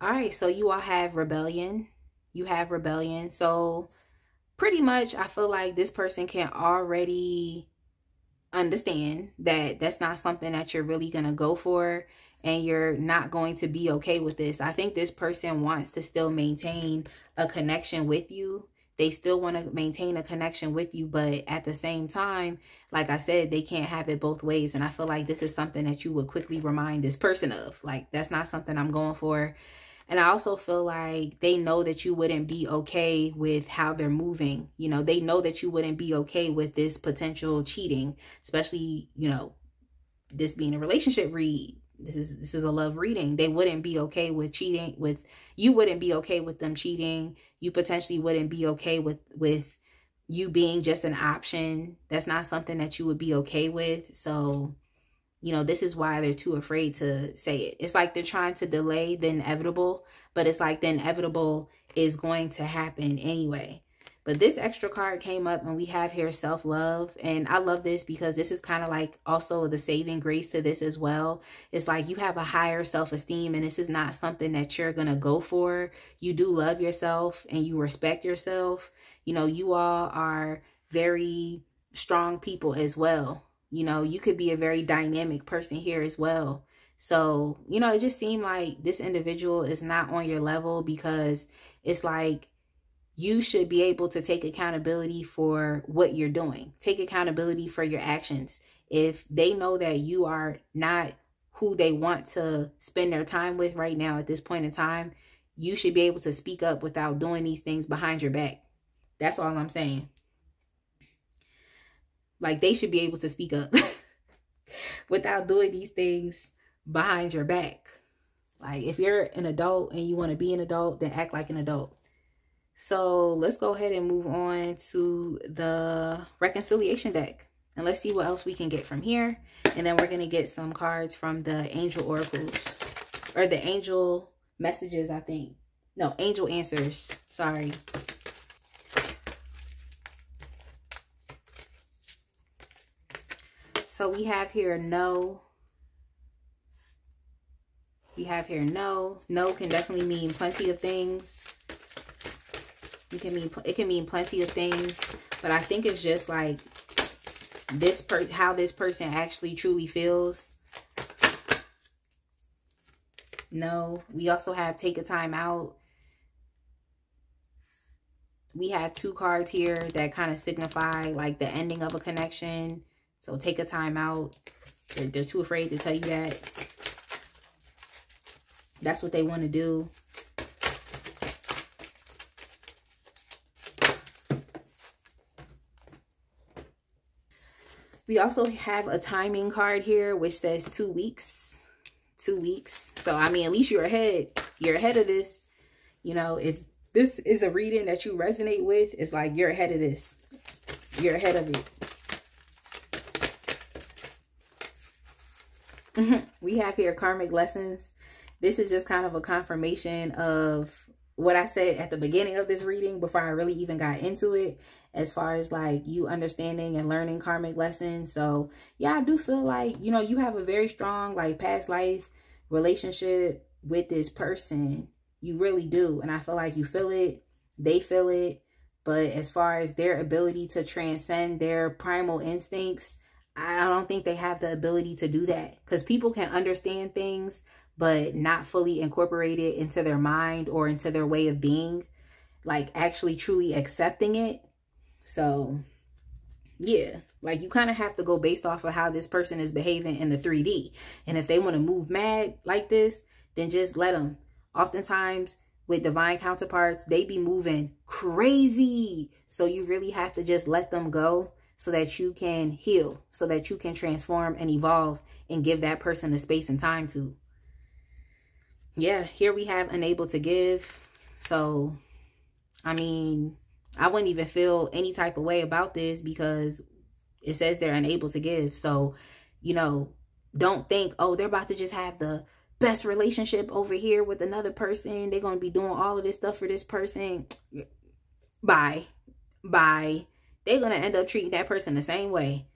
All right, so you all have rebellion. You have rebellion. So pretty much I feel like this person can already understand that that's not something that you're really going to go for, and you're not going to be okay with this. I think this person wants to still maintain a connection with you. They still want to maintain a connection with you, but at the same time, like I said, they can't have it both ways. And I feel like this is something that you would quickly remind this person of. Like, that's not something I'm going for. And I also feel like they know that you wouldn't be okay with how they're moving. You know, they know that you wouldn't be okay with this potential cheating, especially, you know, this being a relationship read. This is a love reading. They wouldn't be okay with cheating you wouldn't be okay with them cheating. You potentially wouldn't be okay with you being just an option. That's not something that you would be okay with. So, you know, this is why they're too afraid to say it. It's like they're trying to delay the inevitable, but it's like the inevitable is going to happen anyway. But this extra card came up and we have here self-love. And I love this because this is kind of like also the saving grace to this as well. It's like you have a higher self-esteem and this is not something that you're going to go for. You do love yourself and you respect yourself. You know, you all are very strong people as well. You know, you could be a very dynamic person here as well. So, you know, it just seemed like this individual is not on your level because it's like you should be able to take accountability for what you're doing. Take accountability for your actions. If they know that you are not who they want to spend their time with right now at this point in time, you should be able to speak up without doing these things behind your back. That's all I'm saying. Like, they should be able to speak up without doing these things behind your back. Like, if you're an adult and you want to be an adult, then act like an adult. So let's go ahead and move on to the reconciliation deck. And let's see what else we can get from here. And then we're going to get some cards from the angel oracles. Or the angel messages, I think. No, angel answers. Sorry. So we have here no. We have here no. No can definitely mean plenty of things. It can mean plenty of things, but I think it's just like how this person actually truly feels. No, we also have take a time out. We have two cards here that kind of signify like the ending of a connection. So take a time out. They're too afraid to tell you that. That's what they want to do. We also have a timing card here, which says 2 weeks. 2 weeks. So, I mean, at least you're ahead. You're ahead of this. You know, if this is a reading that you resonate with, it's like you're ahead of this. You're ahead of it. We have here karmic lessons. This is just kind of a confirmation of what I said at the beginning of this reading before I really even got into it, as far as like you understanding and learning karmic lessons. So yeah, I do feel like, you know, you have a very strong like past life relationship with this person. You really do. And I feel like you feel it, they feel it. But as far as their ability to transcend their primal instincts, I don't think they have the ability to do that, because people can understand things but not fully incorporate it into their mind or into their way of being, like actually truly accepting it. So yeah, like you kind of have to go based off of how this person is behaving in the 3D. And if they want to move mad like this, then just let them. Oftentimes with divine counterparts, they be moving crazy. So you really have to just let them go so that you can heal, so that you can transform and evolve and give that person the space and time to. Yeah, here we have unable to give. So, I mean, I wouldn't even feel any type of way about this because it says they're unable to give. So, you know, don't think, oh, they're about to just have the best relationship over here with another person. They're going to be doing all of this stuff for this person. Bye. Bye. They're going to end up treating that person the same way.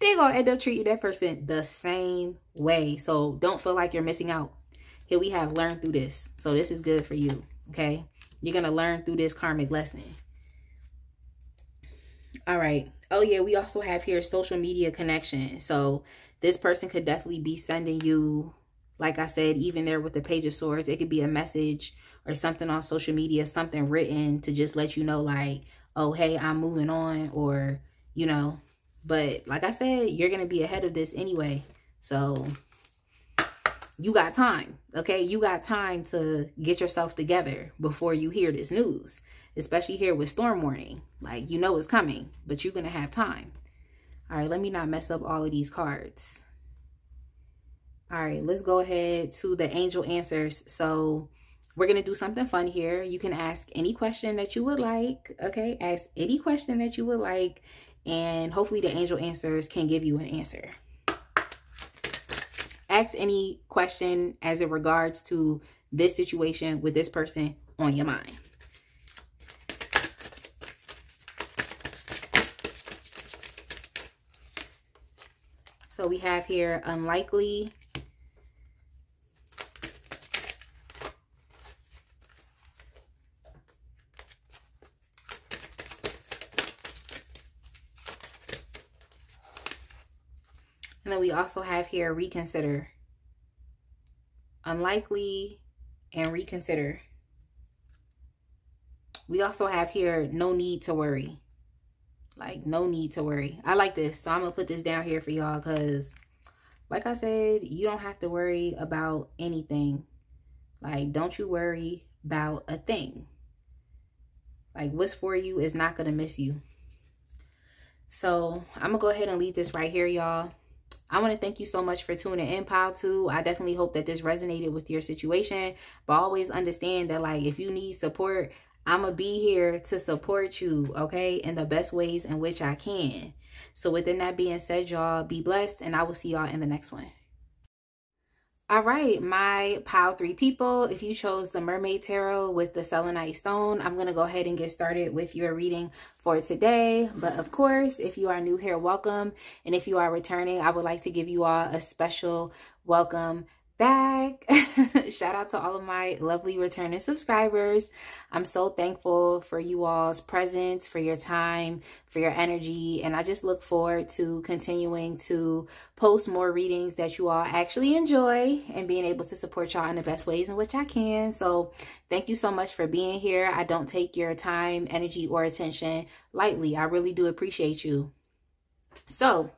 They're going to end up treating that person the same way. So don't feel like you're missing out. Here we have learn through this. So this is good for you. Okay. You're going to learn through this karmic lesson. All right. Oh yeah. We also have here social media connection. So this person could definitely be sending you, like I said, even there with the Page of Swords, it could be a message or something on social media, something written to just let you know like, oh, hey, I'm moving on, or, you know. But like I said, you're going to be ahead of this anyway. So you got time, okay? You got time to get yourself together before you hear this news, especially here with storm warning. Like, you know it's coming, but you're going to have time. All right, let me not mess up all of these cards. All right, let's go ahead to the angel answers. So we're going to do something fun here. You can ask any question that you would like, okay? Ask any question that you would like. And hopefully the angel answers can give you an answer. Ask any question as it regards to this situation with this person on your mind. So we have here unlikely, and then we also have here reconsider. Unlikely and reconsider. We also have here no need to worry. Like, no need to worry. I like this. So I'm going to put this down here for y'all because, like I said, you don't have to worry about anything. Like, don't you worry about a thing. Like, what's for you is not going to miss you. So I'm going to go ahead and leave this right here, y'all. I want to thank you so much for tuning in, Pile 2. I definitely hope that this resonated with your situation. But always understand that, like, if you need support, I'm going to be here to support you, okay, in the best ways in which I can. So within that being said, y'all, be blessed, and I will see y'all in the next one. All right, my Pile 3 people, if you chose the Mermaid Tarot with the selenite stone, I'm going to go ahead and get started with your reading for today. But of course, if you are new here, welcome. And if you are returning, I would like to give you all a special welcome back. Shout out to all of my lovely returning subscribers. I'm so thankful for you all's presence, for your time, for your energy, and I just look forward to continuing to post more readings that you all actually enjoy and being able to support y'all in the best ways in which I can. So thank you so much for being here. I don't take your time, energy, or attention lightly. I really do appreciate you. So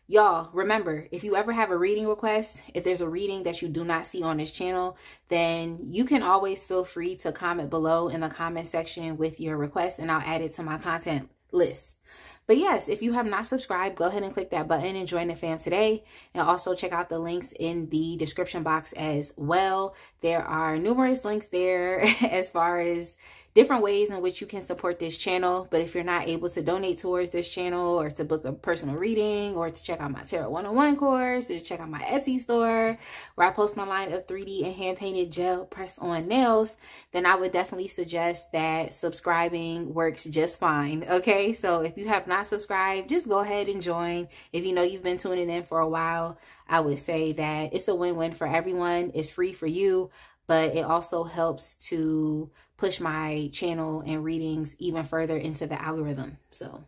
y'all, remember, if you ever have a reading request, if there's a reading that you do not see on this channel, then you can always feel free to comment below in the comment section with your request, and I'll add it to my content list. But yes, if you have not subscribed, go ahead and click that button and join the fam today. And also check out the links in the description box as well. There are numerous links there as far as different ways in which you can support this channel. But if you're not able to donate towards this channel, or to book a personal reading, or to check out my Tarot 101 course, or to check out my Etsy store where I post my line of 3D and hand painted gel press on nails, then I would definitely suggest that subscribing works just fine. Okay, so if you have not subscribed, just go ahead and join. If you know you've been tuning in for a while, I would say that it's a win-win for everyone. It's free for you, but it also helps to push my channel and readings even further into the algorithm. So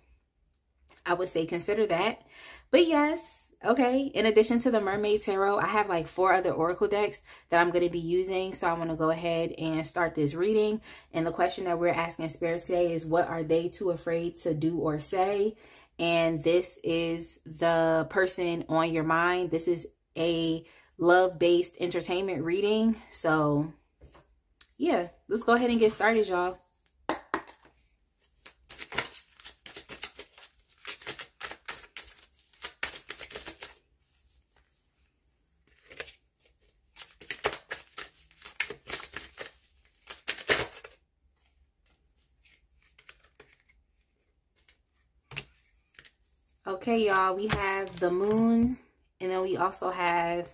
I would say consider that. But yes, okay, in addition to the Mermaid Tarot, I have like 4 other oracle decks that I'm going to be using. So I want to go ahead and start this reading. And the question that we're asking Spirit today is, what are they too afraid to do or say? And this is the person on your mind. This is a love-based entertainment reading. So yeah, let's go ahead and get started, y'all. Okay, y'all, we have the Moon, and then we also have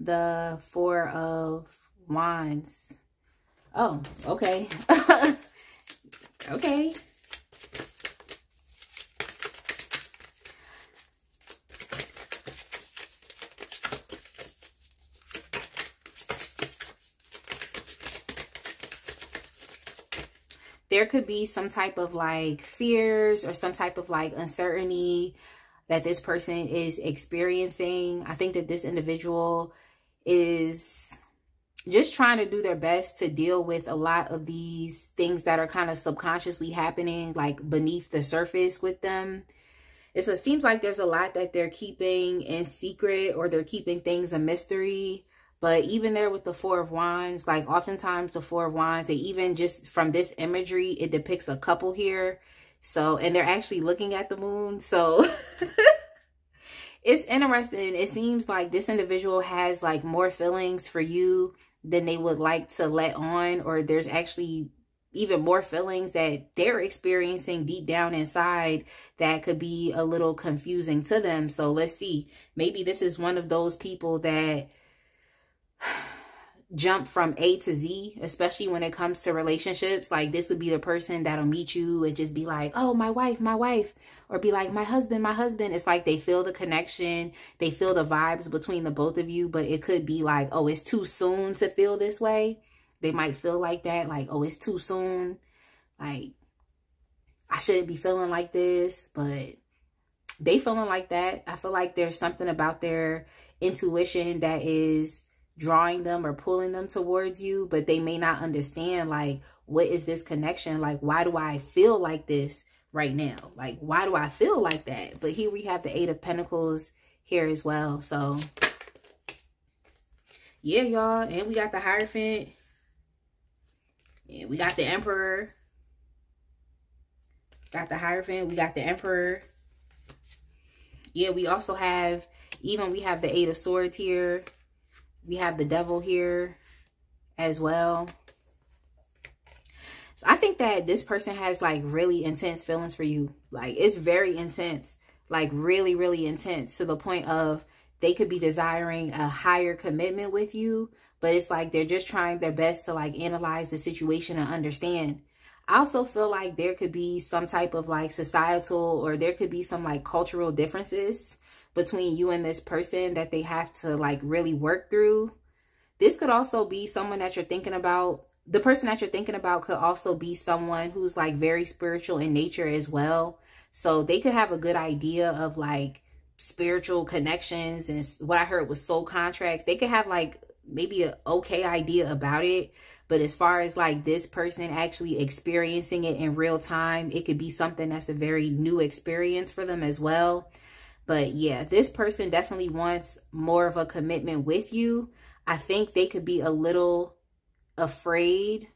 the 4 of Wands. Oh, okay. Okay. There could be some type of like fears or some type of like uncertainty that this person is experiencing. I think that this individual is just trying to do their best to deal with a lot of these things that are kind of subconsciously happening, like beneath the surface with them. It seems like there's a lot that they're keeping in secret, or they're keeping things a mystery. But even there with the 4 of Wands, like oftentimes the 4 of Wands, and even just from this imagery, it depicts a couple here. So, and they're actually looking at the moon. So it's interesting. It seems like this individual has like more feelings for you than they would like to let on, or there's actually even more feelings that they're experiencing deep down inside that could be a little confusing to them. So let's see, maybe this is one of those people that jump from A to Z, especially when it comes to relationships. Like, this would be the person that'll meet you and just be like, oh, my wife, or be like, my husband. It's like they feel the connection, they feel the vibes between the both of you, but it could be like, oh, it's too soon to feel this way. They might feel like that, like, oh, it's too soon, like, I shouldn't be feeling like this, but they feeling like that. I feel like there's something about their intuition that is drawing them or pulling them towards you, but they may not understand, like, what is this connection? Like, why do I feel like this right now? Like, why do I feel like that? But here we have the Eight of Pentacles here as well. So yeah, y'all. And we got the Hierophant. And we got the Emperor. Got the Hierophant. We got the Emperor. Yeah, we also have, we have the Eight of Swords here. We have the Devil here as well. So I think that this person has like really intense feelings for you. Like, it's very intense, like really, really intense, to the point of they could be desiring a higher commitment with you, but it's like they're just trying their best to like analyze the situation and understand. I also feel like there could be some type of like societal, or there could be some like cultural differences between you and this person that they have to like really work through. This could also be someone that you're thinking about. The person that you're thinking about could also be someone who's like very spiritual in nature as well. So they could have a good idea of like spiritual connections, and what I heard was soul contracts. They could have like maybe an okay idea about it. But as far as like this person actually experiencing it in real time, it could be something that's a very new experience for them as well. But yeah, this person definitely wants more of a commitment with you. I think they could be a little afraid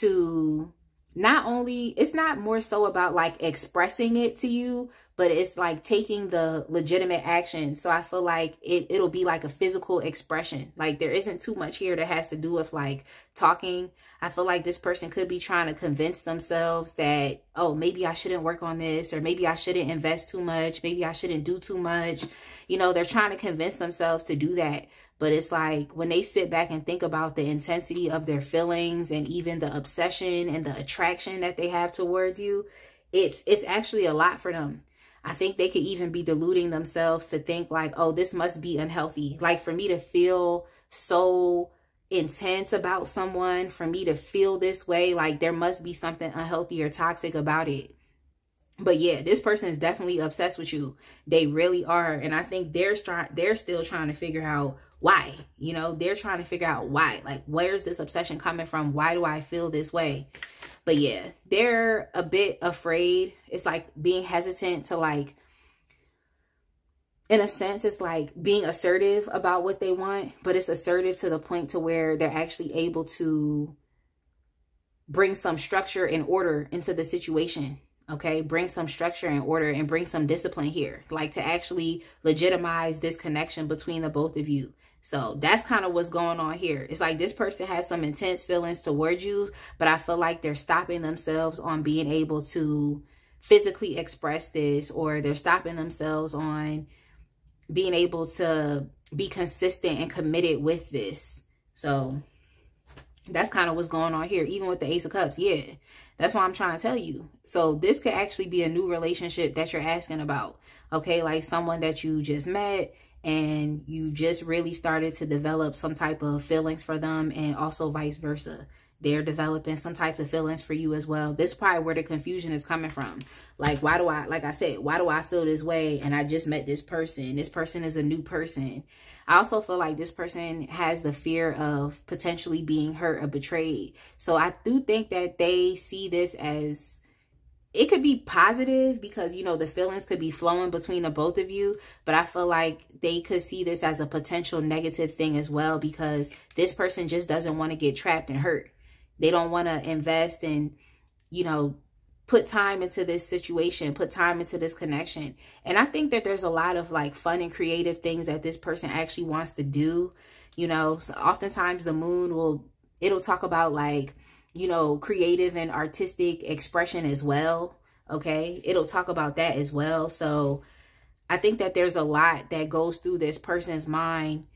to, not only, it's not more so about like expressing it to you, but it's like taking the legitimate action. So I feel like it'll be like a physical expression. Like, there isn't too much here that has to do with like talking. I feel like this person could be trying to convince themselves that, oh, maybe I shouldn't work on this, or maybe I shouldn't invest too much, maybe I shouldn't do too much. You know, they're trying to convince themselves to do that. But it's like when they sit back and think about the intensity of their feelings and even the obsession and the attraction that they have towards you, it's actually a lot for them. I think they could even be deluding themselves to think like, oh, this must be unhealthy. Like, for me to feel so intense about someone, for me to feel this way, like there must be something unhealthy or toxic about it. But yeah, this person is definitely obsessed with you. They really are. And I think they're still trying to figure out why. You know, they're trying to figure out why. Like, where's this obsession coming from? Why do I feel this way? But yeah, they're a bit afraid. It's like being hesitant to, like, in a sense, it's like being assertive about what they want. But it's assertive to the point to where they're actually able to bring some structure and order into the situation. Okay, bring some structure and order and bring some discipline here, like to actually legitimize this connection between the both of you. So that's kind of what's going on here. It's like this person has some intense feelings towards you, but I feel like they're stopping themselves on being able to physically express this, or they're stopping themselves on being able to be consistent and committed with this. So that's kind of what's going on here, even with the Ace of Cups. Yeah, that's why I'm trying to tell you. So this could actually be a new relationship that you're asking about. Okay, like someone that you just met and you just really started to develop some type of feelings for them, and also vice versa. They're developing some types of feelings for you as well. This is probably where the confusion is coming from. Like, why do I, like I said, why do I feel this way? And I just met this person. This person is a new person. I also feel like this person has the fear of potentially being hurt or betrayed. So I do think that they see this as, it could be positive because, you know, the feelings could be flowing between the both of you. But I feel like they could see this as a potential negative thing as well, because this person just doesn't want to get trapped and hurt. They don't want to invest and, you know, put time into this situation, put time into this connection. And I think that there's a lot of like fun and creative things that this person actually wants to do. You know, so oftentimes the moon it'll talk about like, you know, creative and artistic expression as well. Okay, it'll talk about that as well. So I think that there's a lot that goes through this person's mind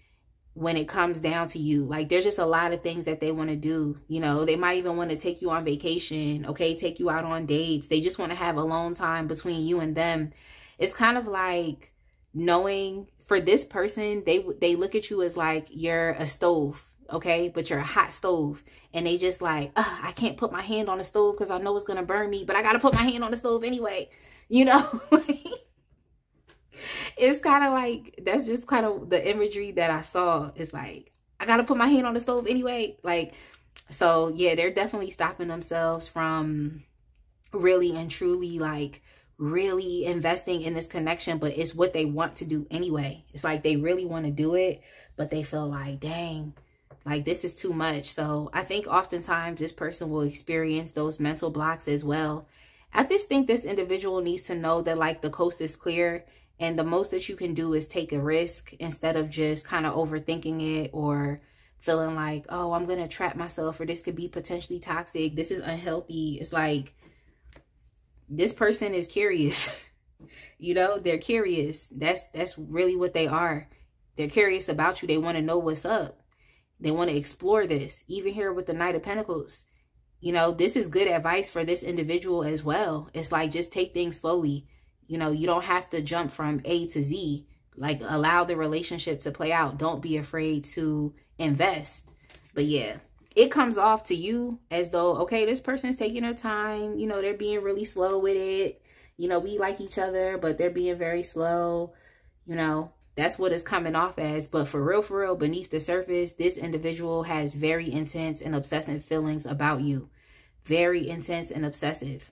when it comes down to you. Like, there's just a lot of things that they want to do. You know, they might even want to take you on vacation, okay, take you out on dates. They just want to have alone time between you and them. It's kind of like knowing, for this person, they look at you as like you're a stove, okay, but you're a hot stove, and they just like, I can't put my hand on the stove because I know it's gonna burn me, but I gotta put my hand on the stove anyway, you know. It's kind of like, that's just kind of the imagery that I saw. It's like, I gotta put my hand on the stove anyway. Like, so yeah, they're definitely stopping themselves from really and truly, like, really investing in this connection, but it's what they want to do anyway. It's like they really want to do it, but they feel like, dang, like, this is too much. So I think oftentimes this person will experience those mental blocks as well. I just think this individual needs to know that, like, the coast is clear, and the most that you can do is take a risk instead of just kind of overthinking it or feeling like, oh, I'm going to trap myself, or this could be potentially toxic. This is unhealthy. It's like, this person is curious. You know, they're curious. That's really what they are. They're curious about you. They want to know what's up. They want to explore this. Even here with the Knight of Pentacles, you know, this is good advice for this individual as well. It's like, just take things slowly. You know, you don't have to jump from A to Z. Like, allow the relationship to play out. Don't be afraid to invest. But yeah, it comes off to you as though, okay, this person's taking their time. You know, they're being really slow with it. You know, we like each other, but they're being very slow. You know, that's what it's coming off as. But for real, beneath the surface, this individual has very intense and obsessive feelings about you. Very intense and obsessive.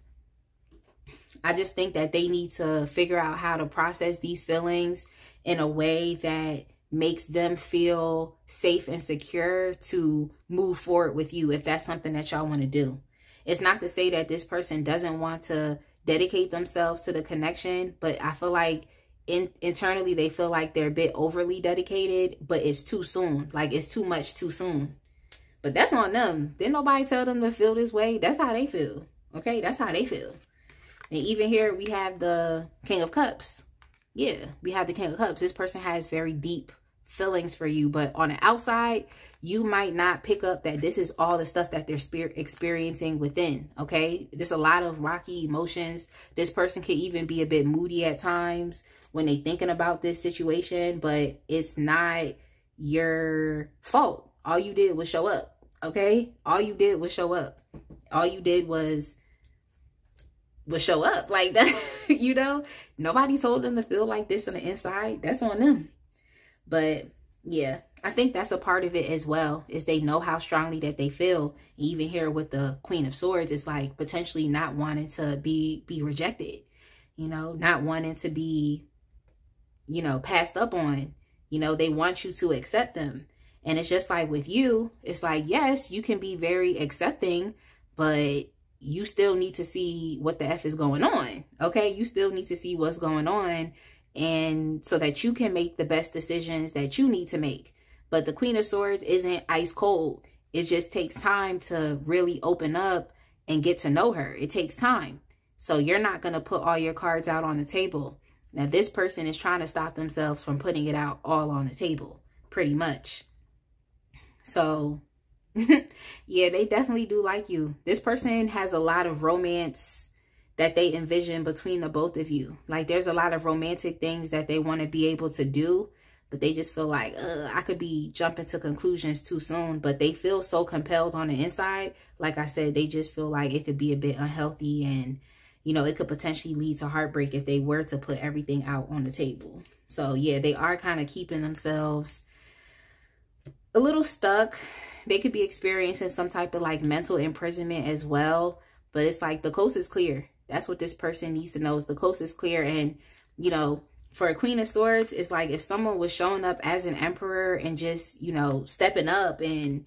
I just think that they need to figure out how to process these feelings in a way that makes them feel safe and secure to move forward with you, if that's something that y'all want to do. It's not to say that this person doesn't want to dedicate themselves to the connection, but I feel like internally they feel like they're a bit overly dedicated, but it's too soon. Like, it's too much too soon. But that's on them. Didn't nobody tell them to feel this way. That's how they feel. Okay, that's how they feel. And even here we have the King of Cups. Yeah, we have the King of Cups. This person has very deep feelings for you, but on the outside, you might not pick up that this is all the stuff that they're experiencing within. Okay, there's a lot of rocky emotions. This person could even be a bit moody at times when they thinking about this situation, but it's not your fault. All you did was show up. Okay, all you did was show up. All you did was show up like that. You know, nobody told them to feel like this on the inside. That's on them. But yeah, I think that's a part of it as well, is they know how strongly that they feel. Even here with the Queen of Swords, it's like potentially not wanting to be rejected, you know, not wanting to be, you know, passed up on. You know, they want you to accept them. And it's just like with you, it's like, yes, you can be very accepting, but you still need to see what the F is going on. Okay, you still need to see what's going on, and so that you can make the best decisions that you need to make. But the Queen of Swords isn't ice cold. It just takes time to really open up and get to know her. It takes time. So you're not going to put all your cards out on the table. Now, this person is trying to stop themselves from putting it out all on the table, pretty much. So yeah, they definitely do like you. This person has a lot of romance that they envision between the both of you. Like, there's a lot of romantic things that they want to be able to do, but they just feel like, I could be jumping to conclusions too soon. But they feel so compelled on the inside. Like I said, they just feel like it could be a bit unhealthy, and, you know, it could potentially lead to heartbreak if they were to put everything out on the table. So yeah, they are kind of keeping themselves a little stuck. They could be experiencing some type of like mental imprisonment as well. But it's like the coast is clear. That's what this person needs to know, is the coast is clear. And, you know, for a Queen of Swords, it's like if someone was showing up as an emperor and just, you know, stepping up and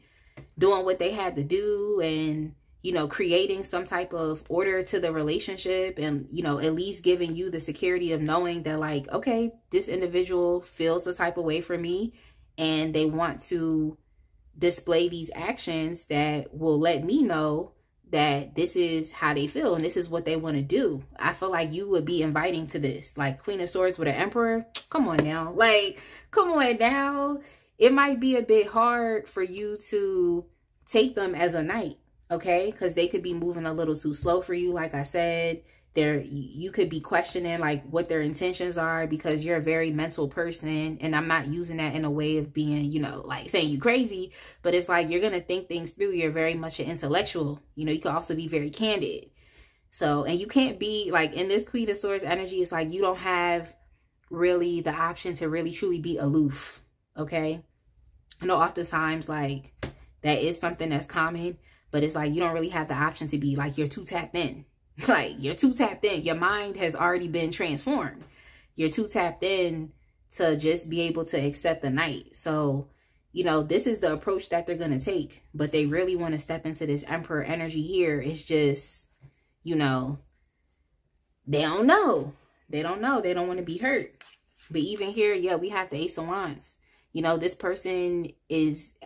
doing what they had to do, and, you know, creating some type of order to the relationship, and, you know, at least giving you the security of knowing that, like, okay, this individual feels the type of way for me, and they want to display these actions that will let me know that this is how they feel and this is what they want to do. I feel like you would be inviting to this. Like, Queen of Swords with an Emperor, come on now. Like, come on now. it might be a bit hard for you to take them as a knight, okay? Because they could be moving a little too slow for you. Like I said, you could be questioning like what their intentions are, because you're a very mental person. And I'm not using that in a way of being, you know, like saying you crazy, but it's like you're going to think things through. You're very much an intellectual. You know, you can also be very candid. So, and you can't be like in this Queen of Swords energy, it's like you don't have really the option to really truly be aloof, okay? I know oftentimes like that is something that's common, but it's like you don't really have the option to be like, you're too tapped in. Like, you're too tapped in. Your mind has already been transformed. You're too tapped in to just be able to accept the knight. So, you know, this is the approach that they're going to take, but they really want to step into this Emperor energy here. It's just, you know, they don't know. They don't know. They don't want to be hurt. But even here, yeah, we have the Ace of Wands. You know, this person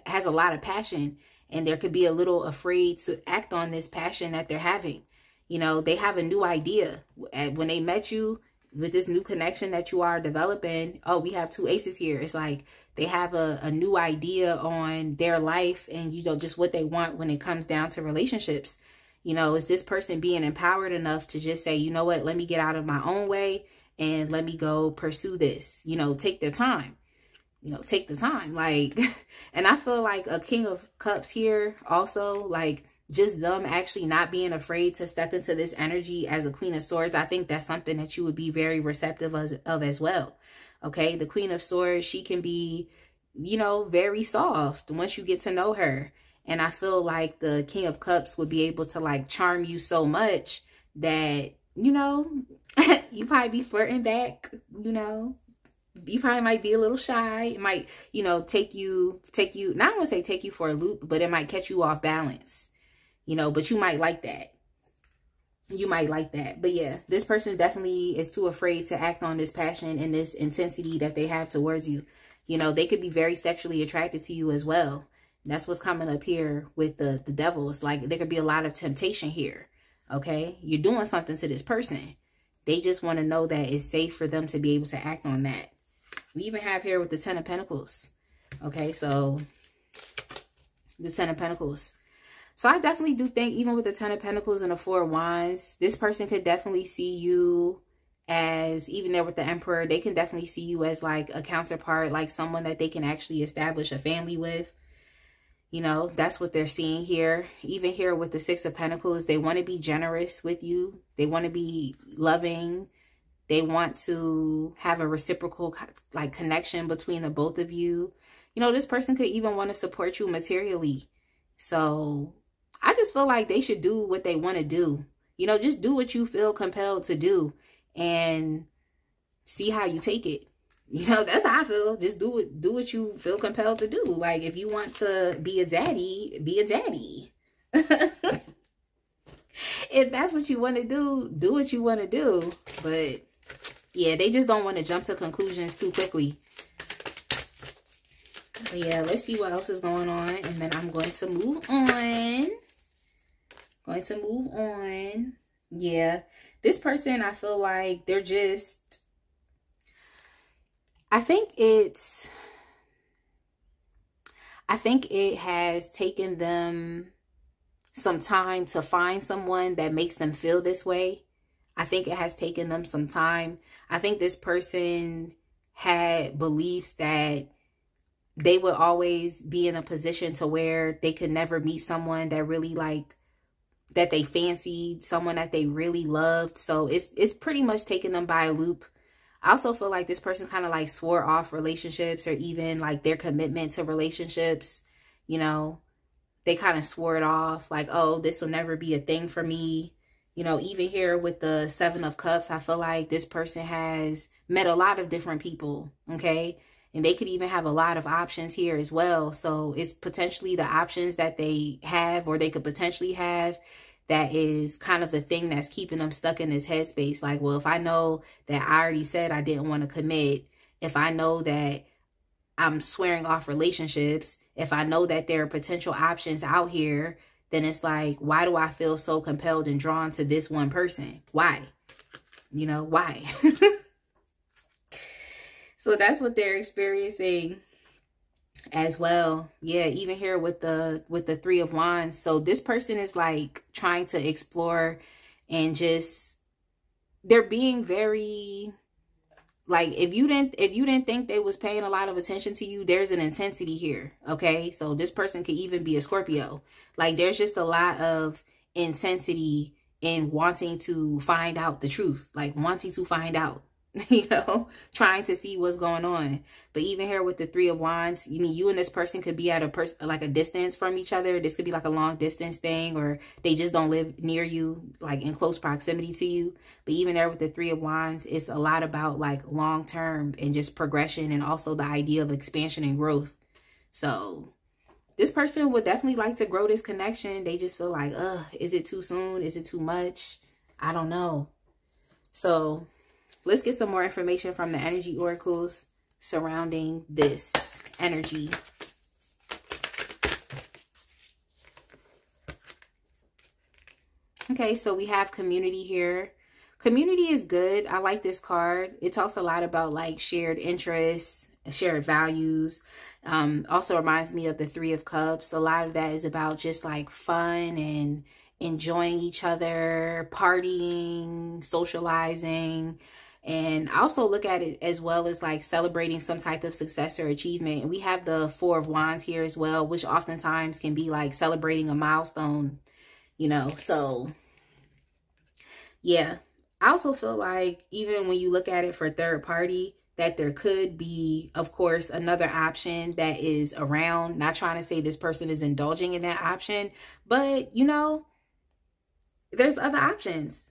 has a lot of passion, and there could be a little afraid to act on this passion that they're having. You know, they have a new idea. When they met you with this new connection that you are developing, oh, we have two aces here. It's like they have a new idea on their life and, you know, just what they want when it comes down to relationships. You know, is this person being empowered enough to just say, you know what, let me get out of my own way and let me go pursue this, you know, take their time, you know, take the time. Like, and I feel like a King of Cups here also, like just them actually not being afraid to step into this energy as a Queen of Swords. I think that's something that you would be very receptive of as well. Okay. The Queen of Swords, she can be, you know, very soft once you get to know her. And I feel like the King of Cups would be able to like charm you so much that, you know, you probably be flirting back, you know, you probably might be a little shy. It might, you know, take you, not want to say take you for a loop, but it might catch you off balance, you know, but you might like that. You might like that. But yeah, this person definitely is too afraid to act on this passion and this intensity that they have towards you. You know, they could be very sexually attracted to you as well. That's what's coming up here with the devil. It's like there could be a lot of temptation here. Okay. You're doing something to this person. They just want to know that it's safe for them to be able to act on that. We even have here with the Ten of Pentacles. Okay. So the Ten of Pentacles. So I definitely do think even with the Ten of Pentacles and the Four of Wands, this person could definitely see you as, even there with the Emperor, they can definitely see you as like a counterpart, like someone that they can actually establish a family with. You know, that's what they're seeing here. Even here with the Six of Pentacles, they want to be generous with you. They want to be loving. They want to have a reciprocal like connection between the both of you. You know, this person could even want to support you materially. So I just feel like they should do what they want to do. You know, just do what you feel compelled to do and see how you take it. You know, that's how I feel. Just do what you feel compelled to do. Like, if you want to be a daddy, be a daddy. If that's what you want to do what you want to do. But yeah, they just don't want to jump to conclusions too quickly. But yeah, let's see what else is going on. And then I'm going to move on. Yeah, this person, I feel like they're just... I think it has taken them some time to find someone that makes them feel this way. I think it has taken them some time. I think this person had beliefs that they would always be in a position to where they could never meet someone that really like, that they fancied, someone that they really loved. So it's pretty much taken them by a loop. I also feel like this person kind of like swore off relationships, or even like their commitment to relationships. You know, they kind of swore it off like, oh, this will never be a thing for me. You know, even here with the Seven of Cups, I feel like this person has met a lot of different people. Okay. And they could even have a lot of options here as well. So it's potentially the options that they have, or they could potentially have, that is kind of the thing that's keeping them stuck in this headspace. Like, well, if I know that I already said I didn't want to commit, if I know that I'm swearing off relationships, if I know that there are potential options out here, then it's like, why do I feel so compelled and drawn to this one person? Why? You know, why? So that's what they're experiencing. as well. Yeah, even here with the Three of Wands. So this person is like trying to explore and just, they're being very, like, if you didn't think they was paying a lot of attention to you, there's an intensity here. Okay, so this person could even be a Scorpio. Like, there's just a lot of intensity in wanting to find out the truth, like wanting to find out, you know, trying to see what's going on. But even here with the Three of Wands, you mean you and this person could be at like a distance from each other. This could be like a long distance thing, or they just don't live near you, like in close proximity to you. But even there with the Three of Wands, it's a lot about like long term and just progression, and also the idea of expansion and growth. So this person would definitely like to grow this connection. They just feel like, is it too soon? Is it too much? I don't know. So let's get some more information from the energy oracles surrounding this energy. Okay, so we have community here. Community is good. I like this card. It talks a lot about like shared interests, shared values. Also reminds me of the Three of Cups. A lot of that is about just like fun and enjoying each other, partying, socializing. And I also look at it as well as like celebrating some type of success or achievement. And we have the Four of Wands here as well, which oftentimes can be like celebrating a milestone, you know. So yeah, I also feel like even when you look at it for third party, that there could be, of course, another option that is around. Not trying to say this person is indulging in that option, but you know, there's other options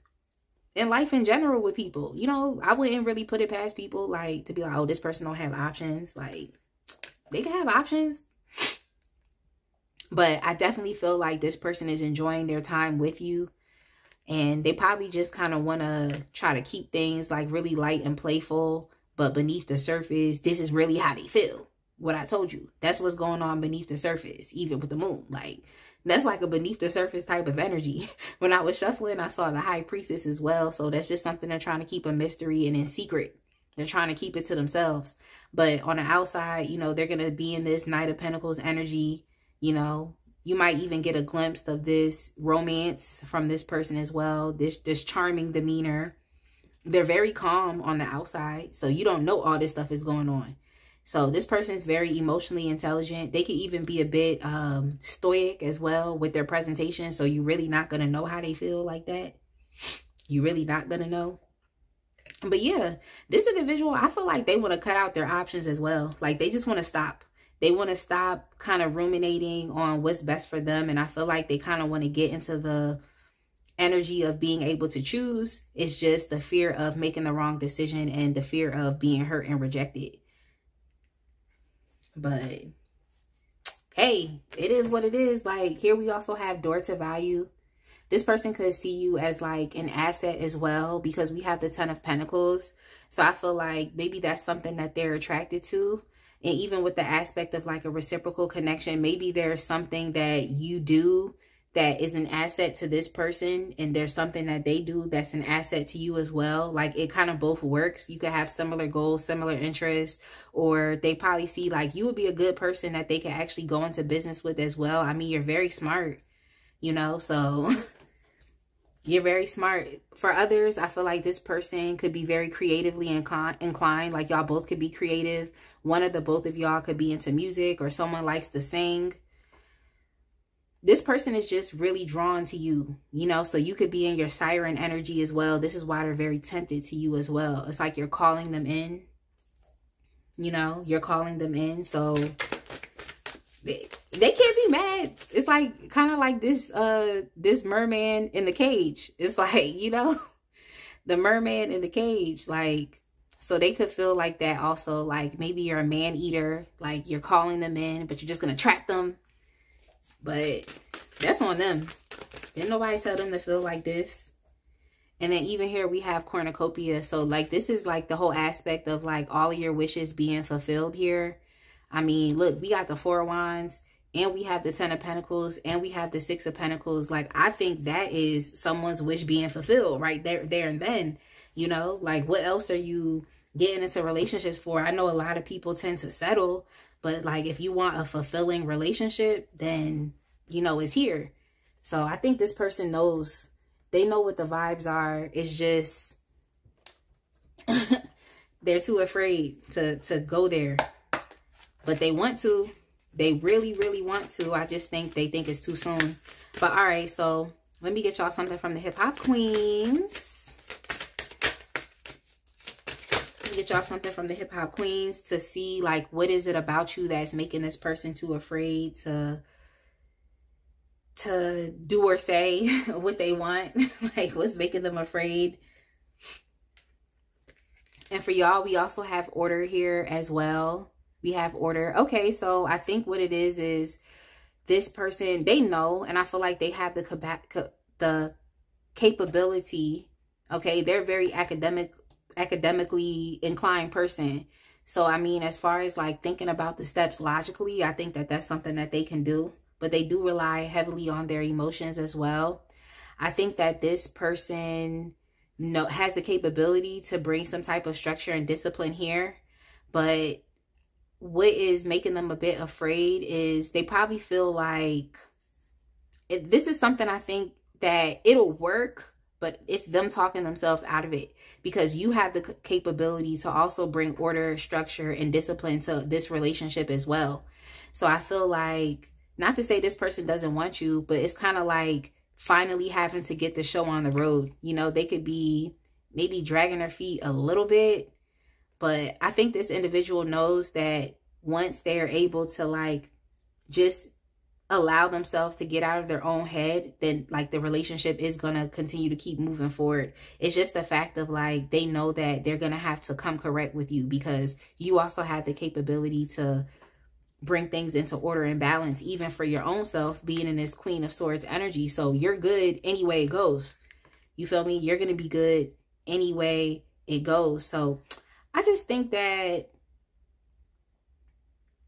in life in general with people. You know, I wouldn't really put it past people like to be like, oh, this person don't have options. Like, they can have options. But I definitely feel like this person is enjoying their time with you. And they probably just kind of want to try to keep things like really light and playful. But beneath the surface, this is really how they feel. What I told you. That's what's going on beneath the surface, even with the moon. Like, that's like a beneath the surface type of energy. When I was shuffling, I saw the High Priestess as well. So that's just something they're trying to keep a mystery and in secret. They're trying to keep it to themselves. But on the outside, you know, they're going to be in this Knight of Pentacles energy. You know, you might even get a glimpse of this romance from this person as well. This charming demeanor. They're very calm on the outside. So you don't know all this stuff is going on. So this person is very emotionally intelligent. They could even be a bit stoic as well with their presentation. So you're really not going to know how they feel like that. You're really not going to know. But yeah, this individual, I feel like they want to cut out their options as well. Like, they just want to stop. They want to stop kind of ruminating on what's best for them. And I feel like they kind of want to get into the energy of being able to choose. It's just the fear of making the wrong decision and the fear of being hurt and rejected. But hey, it is what it is. Like, here we also have door to value. This person could see you as like an asset as well, because we have the Ten of Pentacles. So I feel like maybe that's something that they're attracted to. And even with the aspect of like a reciprocal connection, maybe there's something that you do that is an asset to this person, and there's something that they do that's an asset to you as well. Like, it kind of both works. You could have similar goals, similar interests, or they probably see like you would be a good person that they could actually go into business with as well. I mean, you're very smart, you know, so you're very smart. For others, I feel like this person could be very creatively inclined. Like, y'all both could be creative. One of the both of y'all could be into music, or someone likes to sing. This person is just really drawn to you, you know, so you could be in your siren energy as well. This is why they're very tempted to you as well. It's like you're calling them in, you know, you're calling them in. So they can't be mad. It's like kind of like this merman in the cage. It's like, you know, the merman in the cage, like, so they could feel like that also. Like, maybe you're a man eater, like you're calling them in, but you're just going to trap them. But that's on them. Didn't nobody tell them to feel like this. And then even here we have cornucopia. So like, this is like the whole aspect of like all of your wishes being fulfilled here. I mean, look, we got the Four of Wands, and we have the Ten of Pentacles, and we have the Six of Pentacles. Like, I think that is someone's wish being fulfilled right there and then, you know, like, what else are you getting into relationships for? I know a lot of people tend to settle, But like, if you want a fulfilling relationship, then, you know, it's here. So I think this person knows, they know what the vibes are. It's just, they're too afraid to go there. But they want to. They really, really want to. I just think they think it's too soon. But all right, so let me get y'all something from the hip hop queens. Let me get y'all something from the hip hop queens to see, like, what is it about you that's making this person too afraid to do or say what they want. Like, what's making them afraid? And for y'all, we also have order here as well. We have order. Okay, so I think what it is this person, they know, and I feel like they have the capability. Okay, they're a very academically inclined person. So, I mean, as far as like thinking about the steps logically, I think that that's something that they can do. But they do rely heavily on their emotions as well. I think that this person has the capability to bring some type of structure and discipline here. But what is making them a bit afraid is they probably feel like this is something, I think that it'll work, but it's them talking themselves out of it, because you have the capability to also bring order, structure, and discipline to this relationship as well. So I feel like, not to say this person doesn't want you, but it's kind of like finally having to get the show on the road. You know, they could be maybe dragging their feet a little bit, but I think this individual knows that once they're able to like just allow themselves to get out of their own head, then like the relationship is going to continue to keep moving forward. It's just the fact of like, they know that they're going to have to come correct with you, because you also have the capability to bring things into order and balance, even for your own self, being in this Queen of Swords energy. So you're good any way it goes. You feel me? You're going to be good any way it goes. So I just think that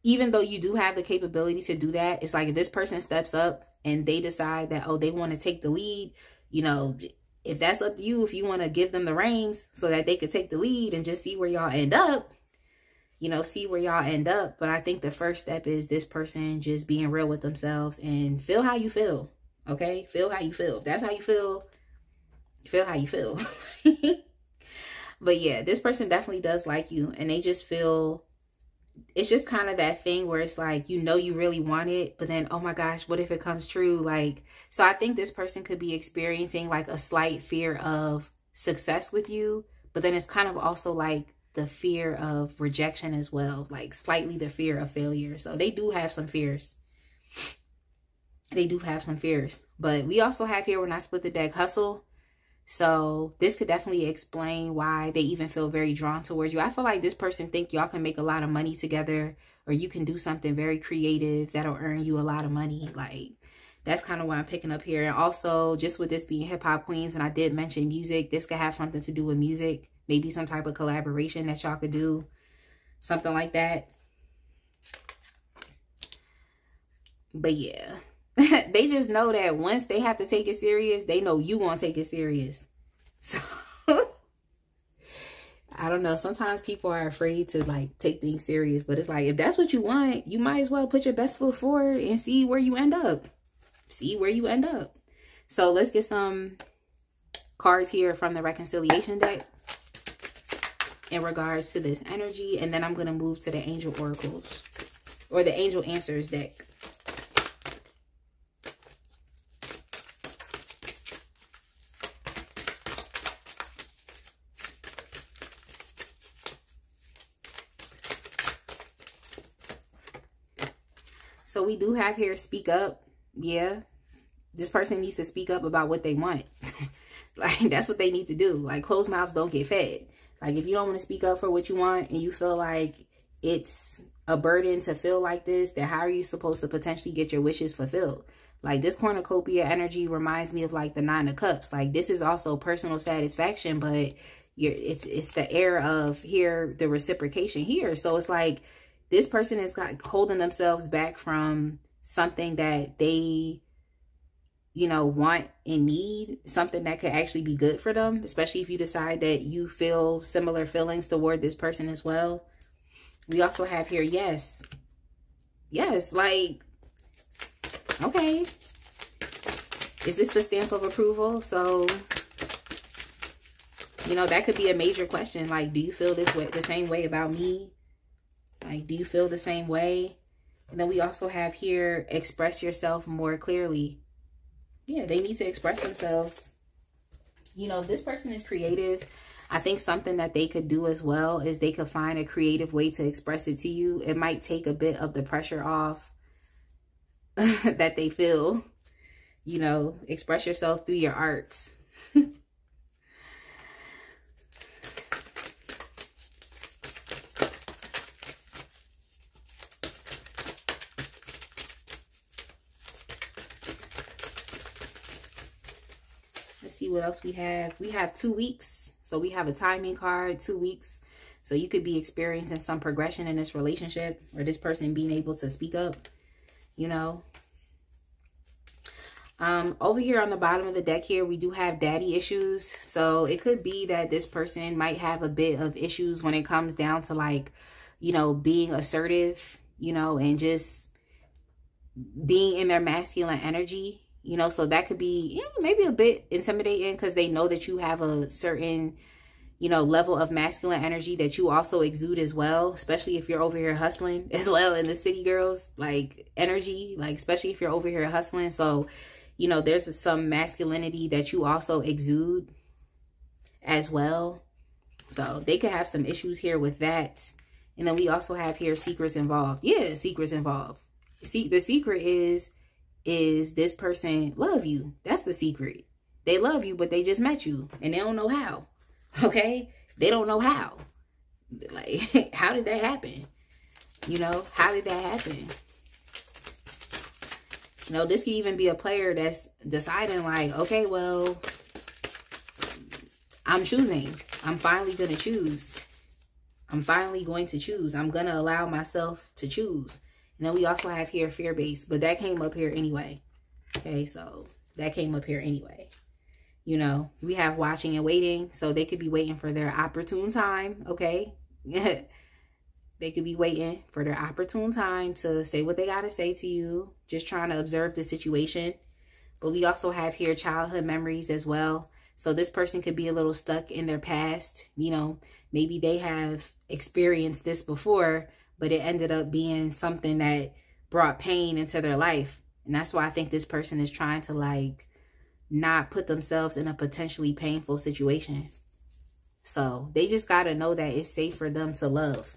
even though you do have the capability to do that, it's like if this person steps up and they decide that, oh, they want to take the lead, you know, if that's up to you, if you want to give them the reins so that they could take the lead and just see where y'all end up, you know, see where y'all end up. But I think the first step is this person just being real with themselves and feel how you feel. Okay? Feel how you feel. If that's how you feel how you feel. But yeah, this person definitely does like you, and they just feel, it's just kind of that thing where it's like, you know, you really want it, but then, oh my gosh, what if it comes true? Like, so I think this person could be experiencing like a slight fear of success with you, but then it's kind of also like the fear of rejection as well, like slightly the fear of failure. So they do have some fears. They do have some fears. But we also have here, when I split the deck, hustle. So this could definitely explain why they even feel very drawn towards you. I feel like this person think y'all can make a lot of money together, or you can do something very creative that'll earn you a lot of money. Like, that's kind of what I'm picking up here. And also, just with this being hip hop queens, and I did mention music, this could have something to do with music. Maybe some type of collaboration that y'all could do. Something like that. But yeah. They just know that once they have to take it serious, they know you gonna take it serious. So I don't know. Sometimes people are afraid to like take things serious, but it's like, if that's what you want, you might as well put your best foot forward and see where you end up. See where you end up. So let's get some cards here from the reconciliation deck in regards to this energy, and then I'm gonna move to the angel oracles, or the angel answers deck. So we do have here, speak up. Yeah, this person needs to speak up about what they want. Like, that's what they need to do. Like, closed mouths don't get fed. Like, if you don't want to speak up for what you want, and you feel like it's a burden to feel like this, then how are you supposed to potentially get your wishes fulfilled? Like, this cornucopia energy reminds me of like the 9 of Cups. Like, this is also personal satisfaction, but it's the air of here, the reciprocation here. So it's like, this person is like holding themselves back from something that they, you know, want and need, something that could actually be good for them, especially if you decide that you feel similar feelings toward this person as well. We also have here, yes. Yes, like, okay. Is this the stamp of approval? So, you know, that could be a major question. Like, do you feel this way, the same way about me? Like, do you feel the same way? And then we also have here, express yourself more clearly. Yeah, they need to express themselves. You know, this person is creative. I think something that they could do as well is they could find a creative way to express it to you. It might take a bit of the pressure off that they feel. You know, express yourself through your arts. Let's see what else we have. We have 2 weeks. So we have a timing card, 2 weeks. So you could be experiencing some progression in this relationship, or this person being able to speak up, you know. Over here on the bottom of the deck here, we do have daddy issues. So it could be that this person might have a bit of issues when it comes down to, like, you know, being assertive, you know, and just being in their masculine energy, you know. So that could be maybe a bit intimidating because they know that you have a certain, you know, level of masculine energy that you also exude as well, especially if you're over here hustling as well in the city girls, like, energy, like, especially if you're over here hustling. So, you know, there's some masculinity that you also exude as well. So they could have some issues here with that. And then we also have here secrets involved. Yeah, secrets involved. See, the secret is this person love you. That's the secret. They love you, but they just met you and they don't know how. Okay? They don't know how. Like, how did that happen? You know, how did that happen? You know, this could even be a player that's deciding, like, okay, well, I'm choosing. I'm finally going to choose. I'm finally going to choose. I'm going to allow myself to choose. And then we also have here fear-based, but that came up here anyway. Okay, so that came up here anyway. You know, we have watching and waiting. So they could be waiting for their opportune time. Okay. They could be waiting for their opportune time to say what they got to say to you. Just trying to observe the situation. But we also have here childhood memories as well. So this person could be a little stuck in their past. You know, maybe they have experienced this before, but it ended up being something that brought pain into their life. And that's why I think this person is trying to, like, not put themselves in a potentially painful situation. So they just got to know that it's safe for them to love.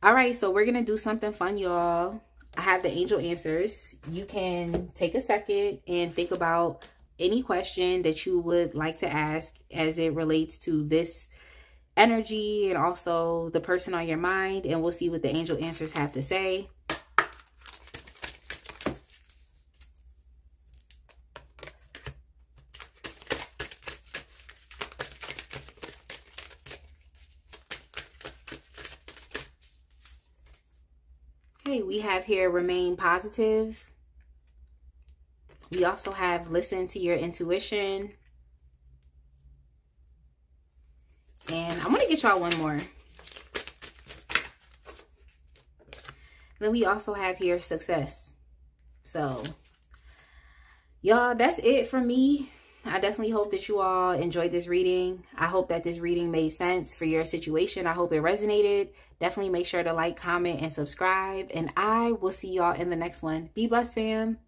All right, so we're going to do something fun, y'all. I have the angel answers. You can take a second and think about any question that you would like to ask as it relates to this energy and also the person on your mind. And we'll see what the angel answers have to say. Okay, we have here remain positive. We also have listen to your intuition. And I'm going to get y'all one more. Then we also have here success. So, y'all, that's it for me. I definitely hope that you all enjoyed this reading. I hope that this reading made sense for your situation. I hope it resonated. Definitely make sure to like, comment, and subscribe. And I will see y'all in the next one. Be blessed, fam.